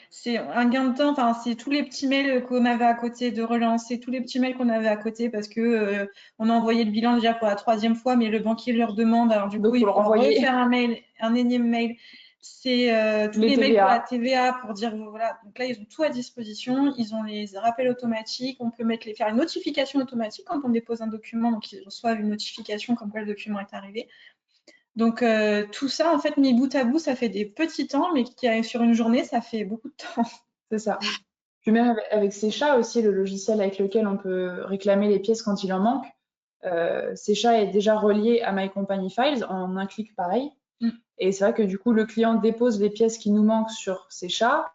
c'est un gain de temps. Enfin, c'est tous les petits mails qu'on avait à côté de relancer, tous les petits mails qu'on avait à côté parce que on a envoyé le bilan déjà pour la 3e fois, mais le banquier leur demande. Alors, du coup, il faut refaire un mail, un énième mail. C'est tous les mails pour la TVA pour dire voilà. Donc là, ils ont tout à disposition. Ils ont les rappels automatiques. On peut faire une notification automatique quand on dépose un document. Donc, ils reçoivent une notification comme quoi le document est arrivé. Donc, tout ça, en fait, mis bout à bout, ça fait des petits temps, mais qui arrivent sur une journée, ça fait beaucoup de temps. C'est ça. Puis même avec Secha aussi, le logiciel avec lequel on peut réclamer les pièces quand il en manque, Secha est déjà relié à My Company Files en un clic pareil. Et c'est vrai que du coup, le client dépose les pièces qui nous manquent sur Secha.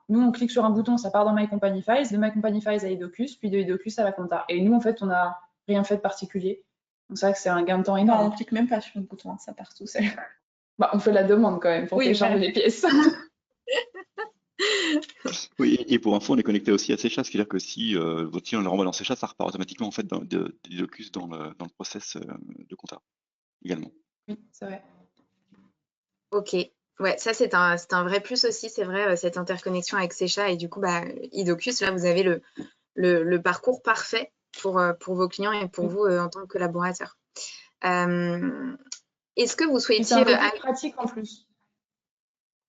Nous, on clique sur un bouton, ça part dans My Company Files, de My Company Files à Edocus, puis de Edocus à la compta. Et nous, en fait, on n'a rien fait de particulier. Donc c'est vrai que c'est un gain de temps énorme. Non, on clique même pas sur le bouton, ça part tout seul. Bah, on fait la demande quand même pour télécharger les pièces. Oui, et pour info, on est connecté aussi à Secha, c'est-à-dire que si votre client le renvoie dans Secha, ça repart automatiquement en fait des docus dans le process de compta également. Oui, c'est vrai. Ok, ouais, ça c'est un vrai plus aussi, c'est vrai, cette interconnexion avec Secha et du coup, bah, Edocus, là vous avez le parcours parfait pour vos clients et pour vous en tant que collaborateur. Est-ce que vous souhaitiez... C'est un côté pratique en plus.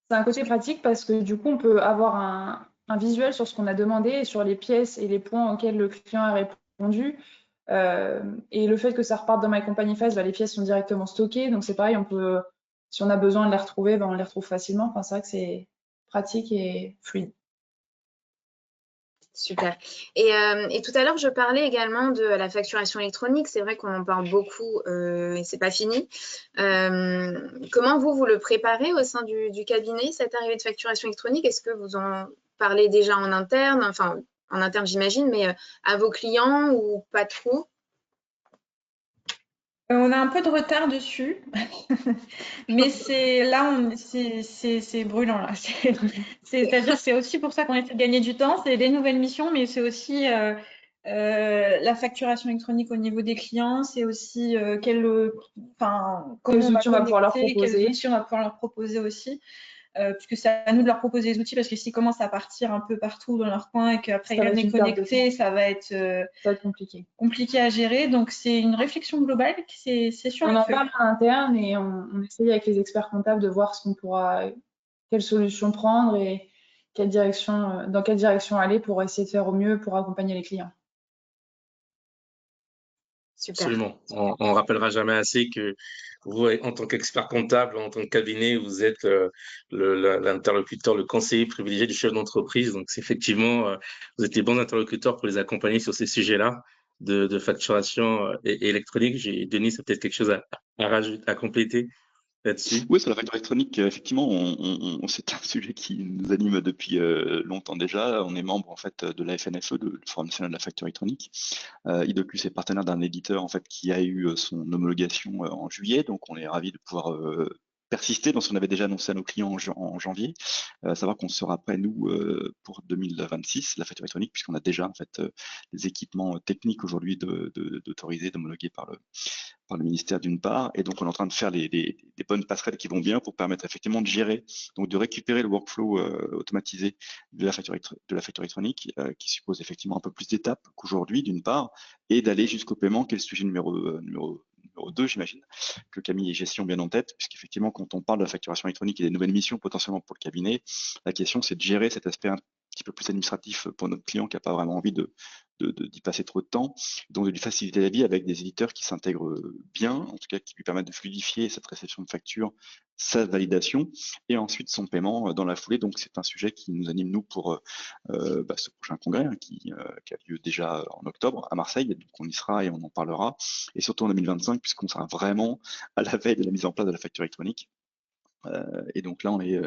C'est un côté pratique parce que du coup, on peut avoir un visuel sur ce qu'on a demandé et sur les pièces et les points auxquels le client a répondu. Et le fait que ça reparte dans My Company Files, bah, les pièces sont directement stockées. Donc c'est pareil, on peut, si on a besoin de les retrouver, bah, on les retrouve facilement. Enfin, c'est vrai que c'est pratique et fluide. Super. Et tout à l'heure, je parlais également de la facturation électronique. C'est vrai qu'on en parle beaucoup et c'est pas fini. Comment vous le préparez au sein du cabinet, cette arrivée de facturation électronique? Est-ce que vous en parlez déjà en interne? Enfin, en interne, j'imagine, mais à vos clients ou pas trop? On a un peu de retard dessus, mais c'est brûlant là. C'est-à-dire c'est aussi pour ça qu'on essaie de gagner du temps, c'est des nouvelles missions, mais c'est aussi la facturation électronique au niveau des clients, c'est aussi comment quels outils on va pouvoir leur proposer. Quels outils on va pouvoir leur proposer aussi. Puisque c'est à nous de leur proposer des outils parce que s'ils commencent à partir un peu partout dans leur coin et qu'après ils viennent les connecter, ça va être compliqué à gérer. Donc c'est une réflexion globale, c'est sûr. On en parle à l'interne et on essaye avec les experts comptables de voir quelle solution prendre et dans quelle direction aller pour essayer de faire au mieux pour accompagner les clients. Super. Absolument. On rappellera jamais assez que vous, en tant qu'expert comptable, en tant que cabinet, vous êtes l'interlocuteur, le conseiller privilégié du chef d'entreprise. Donc, effectivement, vous êtes les bons interlocuteurs pour les accompagner sur ces sujets-là de facturation électronique. Denis, c'est peut-être quelque chose à rajouter, à compléter là-dessus. Oui, sur la facture électronique, effectivement, c'est un sujet qui nous anime depuis longtemps déjà. On est membre en fait de la FNFE, le Forum national de la facture électronique. Edocus est partenaire d'un éditeur en fait qui a eu son homologation en juillet, donc on est ravis de pouvoir persister dans ce qu'on avait déjà annoncé à nos clients en janvier, savoir qu'on sera prêt nous pour 2026 la facture électronique puisqu'on a déjà en fait les équipements techniques aujourd'hui d'autoriser, d'homologuer par le ministère d'une part, et donc on est en train de faire des bonnes passerelles qui vont bien pour permettre effectivement de gérer, donc de récupérer le workflow automatisé de la facture électronique, qui suppose effectivement un peu plus d'étapes qu'aujourd'hui d'une part, et d'aller jusqu'au paiement, qui est le sujet numéro 2, j'imagine, que Camille et Gestion bien en tête, puisqu'effectivement quand on parle de la facturation électronique et des nouvelles missions potentiellement pour le cabinet, la question c'est de gérer cet aspect un petit peu plus administratif pour notre client qui n'a pas vraiment envie de d'y passer trop de temps, donc de lui faciliter la vie avec des éditeurs qui s'intègrent bien, en tout cas qui lui permettent de fluidifier cette réception de facture, sa validation et ensuite son paiement dans la foulée. Donc c'est un sujet qui nous anime nous pour ce prochain congrès qui a lieu déjà en octobre à Marseille, donc on y sera et on en parlera, et surtout en 2025 puisqu'on sera vraiment à la veille de la mise en place de la facture électronique. Et donc là, on est,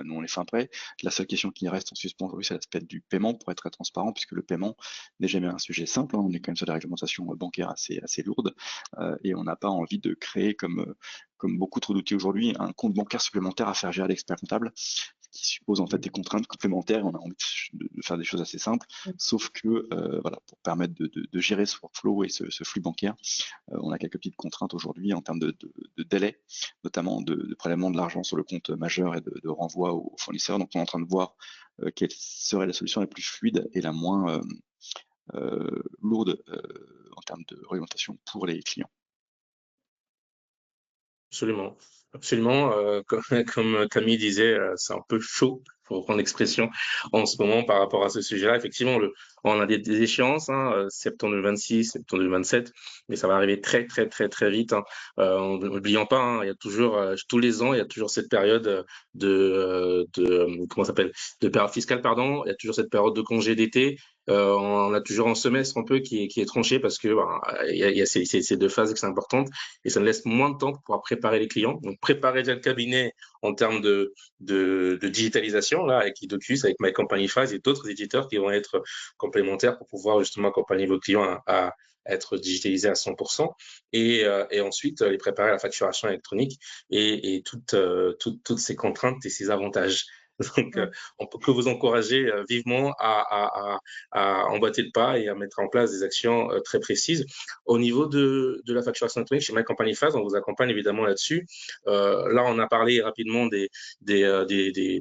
nous on est fin prêt. La seule question qui reste en suspens aujourd'hui, c'est l'aspect du paiement, pour être très transparent, puisque le paiement n'est jamais un sujet simple. On est quand même sur des réglementations bancaires assez lourdes, et on n'a pas envie de créer, comme beaucoup trop d'outils aujourd'hui, un compte bancaire supplémentaire à faire gérer l'expert comptable, qui suppose en fait des contraintes complémentaires. Et on a envie de faire des choses assez simples, sauf que pour permettre de gérer ce workflow et ce flux bancaire, on a quelques petites contraintes aujourd'hui en termes de délai, notamment de prélèvement de l'argent sur le compte majeur et de renvoi aux fournisseurs. Donc on est en train de voir quelle serait la solution la plus fluide et la moins lourde en termes de réglementation pour les clients. Absolument. Absolument. Comme Camille disait, c'est un peu chaud, pour reprendre l'expression, en ce moment par rapport à ce sujet-là. Effectivement, on a des échéances, septembre 2026, septembre 2027, mais ça va arriver très, très, très, très vite. N'oublions pas, il y a toujours, tous les ans, il y a toujours cette période comment ça s'appelle, de période fiscale, pardon. Il y a toujours cette période de congé d'été. On a toujours un semestre un peu qui est tranché parce que il y a ces deux phases qui sont importantes et ça nous laisse moins de temps pour pouvoir préparer les clients. Donc, préparer déjà le cabinet en termes de digitalisation, là, avec Idocus, avec My Company Files et d'autres éditeurs qui vont être complémentaires pour pouvoir justement accompagner vos clients à être digitalisés à 100% et ensuite les préparer à la facturation électronique et toutes ces contraintes et ces avantages. Donc, on peut que vous encourager vivement à emboîter le pas et à mettre en place des actions très précises. Au niveau de la facturation électronique, chez My Company Files, on vous accompagne évidemment là-dessus. Là, on a parlé rapidement des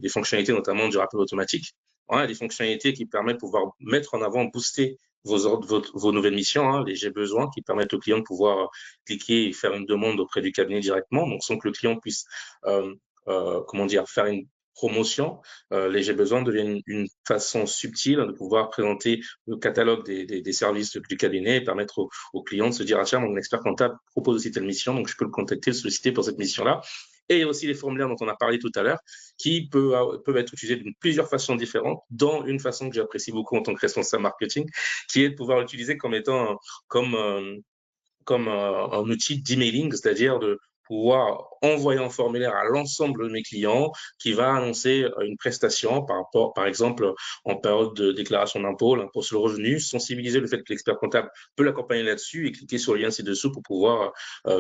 fonctionnalités, notamment du rappel automatique. Ouais, des fonctionnalités qui permettent de pouvoir mettre en avant, booster vos nouvelles missions, les j'ai besoin, qui permettent au client de pouvoir cliquer et faire une demande auprès du cabinet directement, donc sans que le client puisse faire une promotion. Les j'ai besoin deviennent une façon subtile de pouvoir présenter le catalogue des services du cabinet et permettre aux clients de se dire, ah tiens, mon expert comptable propose aussi telle mission, donc je peux le contacter, le solliciter pour cette mission-là. Et il y a aussi les formulaires dont on a parlé tout à l'heure, qui peuvent être utilisés de plusieurs façons différentes, dont une façon que j'apprécie beaucoup en tant que responsable marketing, qui est de pouvoir l'utiliser comme étant comme un outil d'emailing, c'est-à-dire de pouvoir envoyer un formulaire à l'ensemble de mes clients qui va annoncer une prestation par exemple, en période de déclaration d'impôt, l'impôt sur le revenu, sensibiliser le fait que l'expert comptable peut l'accompagner là-dessus et cliquer sur le lien ci-dessous pour pouvoir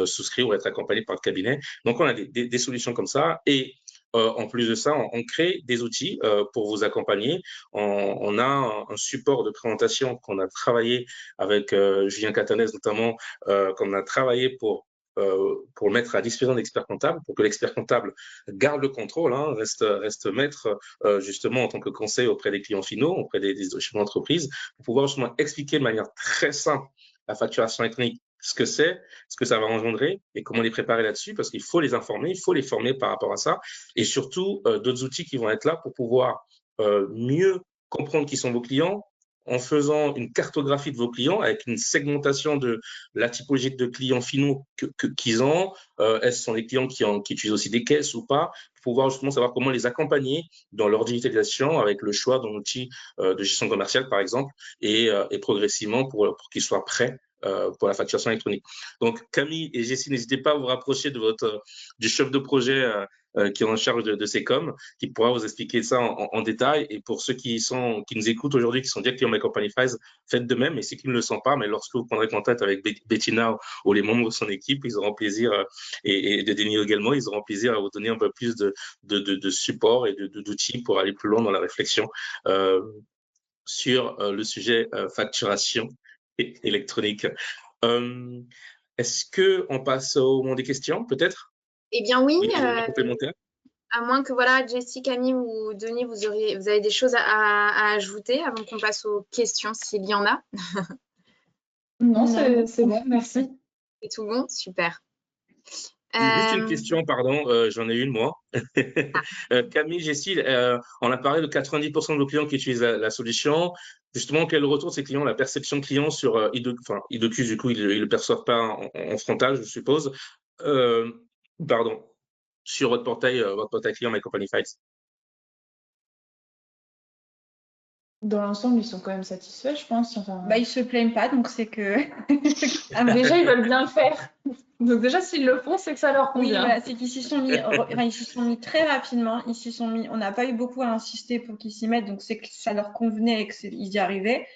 souscrire ou être accompagné par le cabinet. Donc, on a des solutions comme ça et en plus de ça, on crée des outils pour vous accompagner. On a un support de présentation qu'on a travaillé avec Julien Catanès notamment, qu'on a travaillé pour mettre à disposition de l'expert comptable, pour que l'expert comptable garde le contrôle, reste maître justement en tant que conseil auprès des clients finaux, auprès des chefs d'entreprise, pour pouvoir justement expliquer de manière très simple la facturation électronique, ce que c'est, ce que ça va engendrer et comment les préparer là-dessus, parce qu'il faut les informer, il faut les former par rapport à ça, et surtout d'autres outils qui vont être là pour pouvoir mieux comprendre qui sont vos clients, en faisant une cartographie de vos clients avec une segmentation de la typologie de clients finaux qu'ils ont. Est-ce sont des clients qui utilisent aussi des caisses ou pas, pour pouvoir justement savoir comment les accompagner dans leur digitalisation avec le choix d'un outil de gestion commerciale, par exemple, et progressivement pour qu'ils soient prêts pour la facturation électronique. Donc, Camille et Jessie, n'hésitez pas à vous rapprocher du chef de projet qui est en charge de ces coms, qui pourra vous expliquer ça en détail. Et pour ceux qui nous écoutent aujourd'hui, qui sont déjà clients My Company Files, faites de même. Et ceux qui ne le sont pas, mais lorsque vous prendrez contact avec Bettina ou les membres de son équipe, ils auront plaisir, et de Denis également, ils auront plaisir à vous donner un peu plus de support et d'outils pour aller plus loin dans la réflexion sur le sujet facturation électronique. Est-ce qu'on passe au moment des questions, peut-être? Eh bien oui, complémentaire. À moins que voilà, Jessie, Camille ou Denis, vous avez des choses à ajouter avant qu'on passe aux questions s'il y en a. Non, c'est bon, merci. C'est tout bon, super. Juste une question, pardon, j'en ai une moi. Camille, Jessie, on a parlé de 90% de nos clients qui utilisent la solution. Justement, quel est le retour de ces clients, la perception client sur enfin, Idocus, du coup, ils ne le perçoivent pas en frontal, je suppose. Euh, Pardon, sur votre portail client My Company Files. Dans l'ensemble, ils sont quand même satisfaits, je pense. Enfin, Bah, ils se plaignent pas, donc c'est que. déjà, ils veulent bien le faire. Donc déjà, s'ils le font, c'est que ça leur Oui, convient. voilà, c'est qu'ils s'y sont mis, enfin, ils s'y sont mis très rapidement. Ils s'y sont mis. On n'a pas eu beaucoup à insister pour qu'ils s'y mettent, donc c'est que ça leur convenait et qu'ils y arrivaient.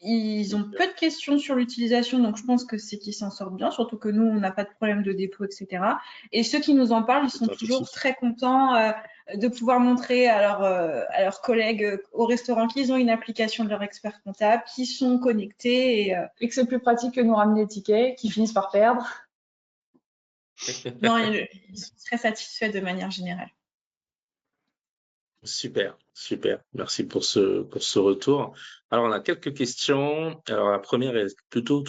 Ils ont peu de questions sur l'utilisation, donc je pense que c'est qu'ils s'en sortent bien, surtout que nous, on n'a pas de problème de dépôt, etc. Et ceux qui nous en parlent, ils sont toujours très contents de pouvoir montrer à leurs collègues au restaurant qu'ils ont une application de leur expert comptable, qu'ils sont connectés. Et que c'est plus pratique que nous ramener des tickets, qu'ils finissent par perdre. Non, ils sont très satisfaits de manière générale. Super, super. Merci pour ce retour. Alors, on a quelques questions. Alors, la première est plutôt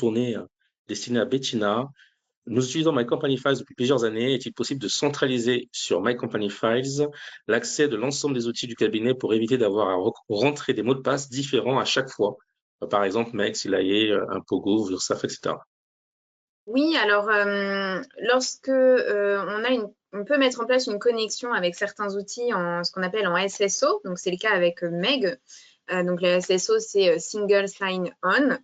destinée à Bettina. Nous utilisons My Company Files depuis plusieurs années. Est-il possible de centraliser sur My Company Files l'accès de l'ensemble des outils du cabinet pour éviter d'avoir à rentrer des mots de passe différents à chaque fois? Par exemple, MEX, Ilaye, Impogo, Vursaf, etc. Oui, alors lorsque on peut mettre en place une connexion avec certains outils en ce qu'on appelle en SSO, donc c'est le cas avec Meg. Donc le SSO, c'est Single Sign-On,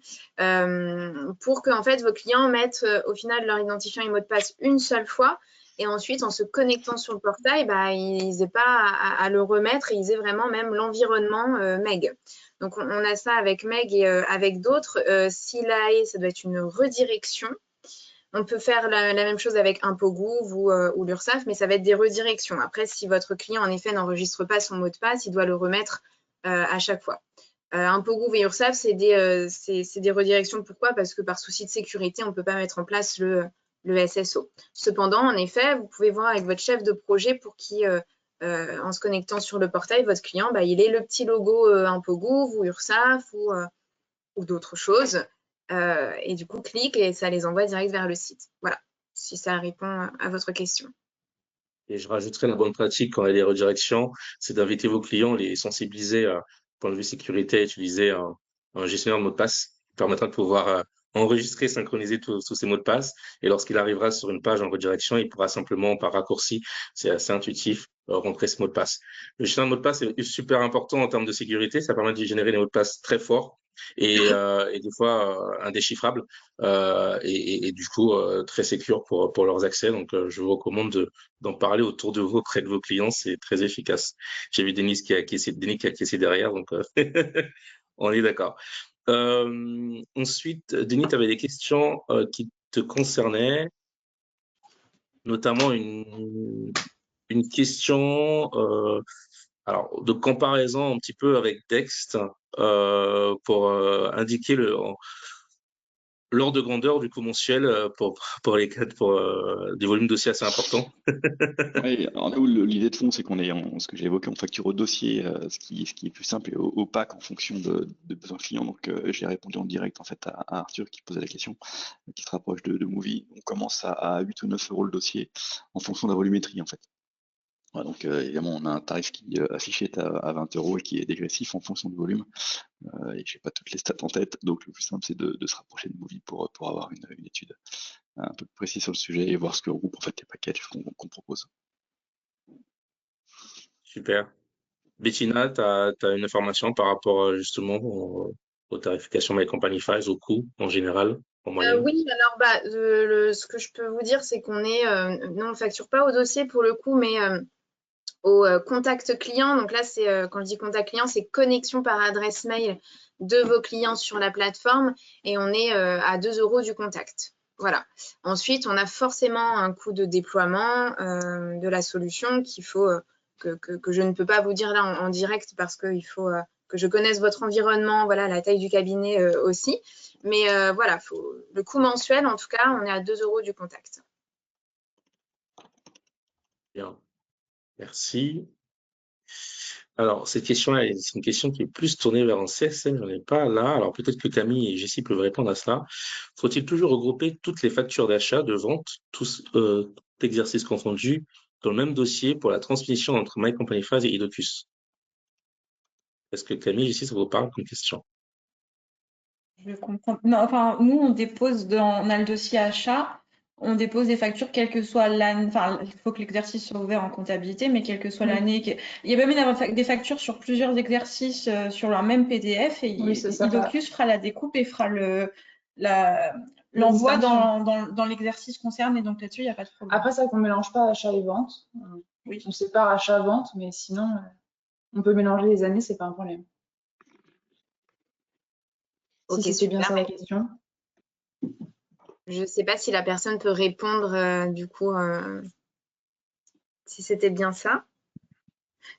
pour que en fait vos clients mettent au final leur identifiant et mot de passe une seule fois, et ensuite en se connectant sur le portail, bah, ils n'aient pas à le remettre et ils aient vraiment même l'environnement Meg. Donc on a ça avec Meg et avec d'autres. Silae, ça doit être une redirection. On peut faire la même chose avec Impogouv ou l'URSSAF, mais ça va être des redirections. Après, si votre client, en effet, n'enregistre pas son mot de passe, il doit le remettre à chaque fois. Impogouv et URSSAF, c'est des redirections. Pourquoi? Parce que par souci de sécurité, on ne peut pas mettre en place le SSO. Cependant, en effet, vous pouvez voir avec votre chef de projet pour qui, en se connectant sur le portail, votre client, bah, il ait le petit logo Impogouv ou URSSAF ou d'autres choses. Et du coup, clique et ça les envoie direct vers le site. Voilà, si ça répond à votre question. Et je rajouterais la bonne pratique quand il y a des redirections, c'est d'inviter vos clients, les sensibiliser point de vue sécurité, à utiliser un gestionnaire de mots de passe qui permettra de pouvoir enregistrer, synchroniser tous ces mots de passe. Et lorsqu'il arrivera sur une page en redirection, il pourra simplement, par raccourci, c'est assez intuitif, rentrer ce mot de passe. Le gestionnaire de mots de passe est super important en termes de sécurité. Ça permet de générer des mots de passe très forts et des fois indéchiffrables et du coup très sécures pour leurs accès. Donc, je vous recommande d'en parler autour de vous, auprès de vos clients, c'est très efficace. J'ai vu Denis qui a acquiescé derrière, donc on est d'accord. Ensuite, Denis, tu avais des questions qui te concernaient, notamment une question alors, de comparaison un petit peu avec Dext pour indiquer l'ordre de grandeur du coup mensuel pour des volumes de dossiers assez importants. Oui, alors nous, l'idée de fond, c'est qu'on est, ce que j'ai évoqué, on facture au dossier, ce qui est plus simple et opaque en fonction de besoins clients. Donc, j'ai répondu en direct en fait à Arthur qui posait la question, qui se rapproche de Movie. On commence à 8 ou 9 euros le dossier en fonction de la volumétrie en fait. Voilà, donc, évidemment, on a un tarif qui affiché est à 20 euros et qui est dégressif en fonction du volume. Et j'ai pas toutes les stats en tête, donc le plus simple, c'est de se rapprocher de Movie pour avoir une étude un peu plus précise sur le sujet et voir ce que regroupe en fait les packages qu'on propose. Super. Bettina, tu as une information par rapport justement aux tarifications My Company Files, au coût en général, en moyenne? Oui, alors bah, ce que je peux vous dire, c'est qu'on est, non, on ne facture pas au dossier pour le coup, mais au contact client. Donc là, quand je dis contact client, c'est connexion par adresse mail de vos clients sur la plateforme et on est à 2 euros du contact. Voilà. Ensuite, on a forcément un coût de déploiement de la solution qu'il faut que je ne peux pas vous dire là en direct parce qu'il faut que je connaisse votre environnement, voilà, la taille du cabinet aussi. Mais voilà, le coût mensuel, en tout cas, on est à 2 euros du contact. Bien, merci. Alors, cette question-là, c'est une question qui est plus tournée vers un CSM, j'en ai pas là. Alors, peut-être que Camille et Jessie peuvent répondre à cela. Faut-il toujours regrouper toutes les factures d'achat, de vente, exercice confondu, dans le même dossier pour la transmission entre My Company Files et Edocus? Est-ce que Camille, ici, ça vous parle comme question? Je comprends. Non, enfin, nous, on a le dossier achat, on dépose des factures, quelle que soit l'année. Enfin, il faut que l'exercice soit ouvert en comptabilité, mais quelle que soit l'année. Il y a même des factures sur plusieurs exercices sur leur même PDF, et Edocus fera la découpe et fera l'envoi dans l'exercice concerné. Donc là-dessus, il n'y a pas de problème. Après, ça qu'on ne mélange pas achat et vente. Oui. On sépare achat-vente, mais sinon, on peut mélanger les années, c'est pas un problème. Ok, si c'était bien ça la question. Je ne sais pas si la personne peut répondre du coup, si c'était bien ça.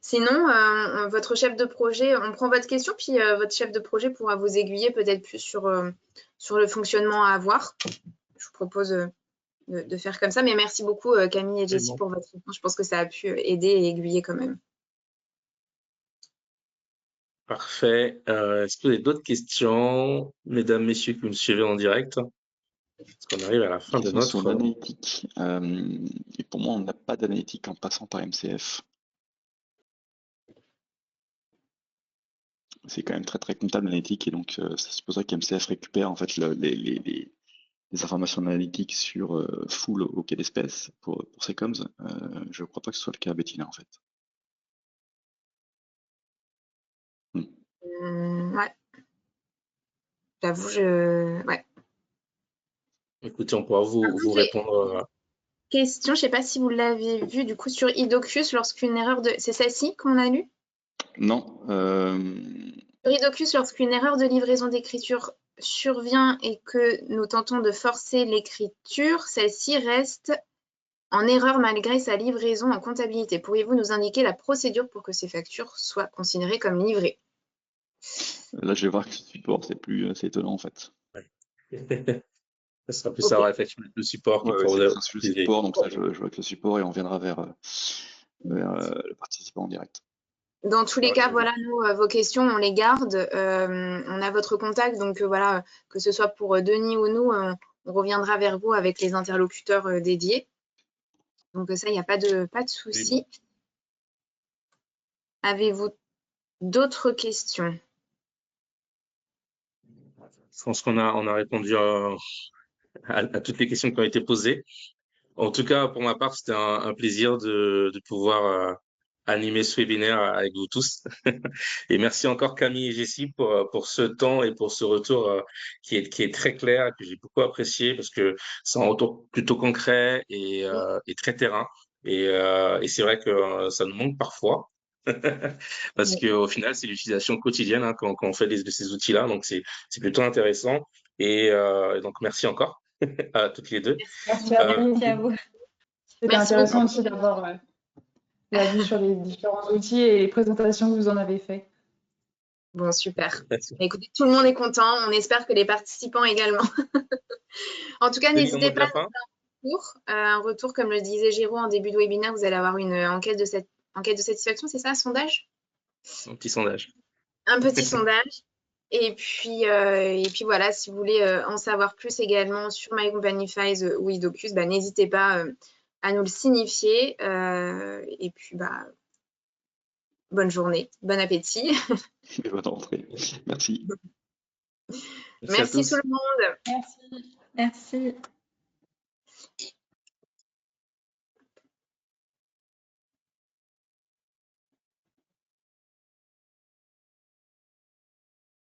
Sinon, votre chef de projet, on prend votre question, puis votre chef de projet pourra vous aiguiller peut-être plus sur le fonctionnement à avoir. Je vous propose de faire comme ça, mais merci beaucoup Camille et Jessie pour votre réponse. Je pense que ça a pu aider et aiguiller quand même. Parfait. Est-ce que vous avez d'autres questions, mesdames, messieurs, qui me suivez en direct? Parce qu'on arrive à la fin de notre... Sur l'analytique. Et pour moi, on n'a pas d'analytique en passant par MCF. C'est quand même très très comptable l'analytique, et donc ça supposerait qu'MCF récupère en fait les informations analytiques sur full au cas d'espèce pour ces coms. Je ne crois pas que ce soit le cas à Bettina en fait. Ouais. J'avoue, ouais. Écoutez, on pourra vous répondre. Question, je ne sais pas si vous l'avez vu, du coup, sur Edocus, lorsqu'une erreur de... C'est celle-ci qu'on a lue? Non. Sur Edocus, lorsqu'une erreur de livraison d'écriture survient et que nous tentons de forcer l'écriture, celle-ci reste en erreur malgré sa livraison en comptabilité. Pourriez-vous nous indiquer la procédure pour que ces factures soient considérées comme livrées? Là, je vais voir que ce support, c'est étonnant en fait. Ça sera plus savoir effectivement le support qui pourra vous le support, donc là, je vois que le support et on viendra vers le participant en direct. Dans tous les cas, voilà, nous, vos questions, on les garde. On a votre contact, donc voilà, que ce soit pour Denis ou nous, on reviendra vers vous avec les interlocuteurs dédiés. Donc ça, il n'y a pas de souci. Avez-vous d'autres questions? Je pense qu'on a répondu à toutes les questions qui ont été posées. En tout cas, pour ma part, c'était un plaisir de pouvoir animer ce webinaire avec vous tous. Et merci encore Camille et Jessie pour ce temps et pour ce retour qui est très clair, que j'ai beaucoup apprécié parce que c'est un retour plutôt concret et très terrain. Et c'est vrai que ça nous manque parfois. Parce qu'au final, c'est l'utilisation quotidienne quand on fait de ces outils-là. Donc, c'est plutôt intéressant. Et donc, merci encore à toutes les deux. Merci à vous. C'était intéressant aussi d'avoir la vue sur les différents outils et les présentations que vous en avez fait. Bon, super. Écoutez, tout le monde est content. On espère que les participants également. En tout cas, n'hésitez pas à faire un retour, comme le disait Géraud en début de webinaire, vous allez avoir une enquête de satisfaction, c'est ça, un sondage? Un petit sondage. Un petit sondage. Et puis voilà, si vous voulez en savoir plus également sur My Company Files ou Edocus, n'hésitez pas à nous le signifier. Et puis, bonne journée, bon appétit. Et bonne rentrée. Merci. Merci tout le monde. Merci.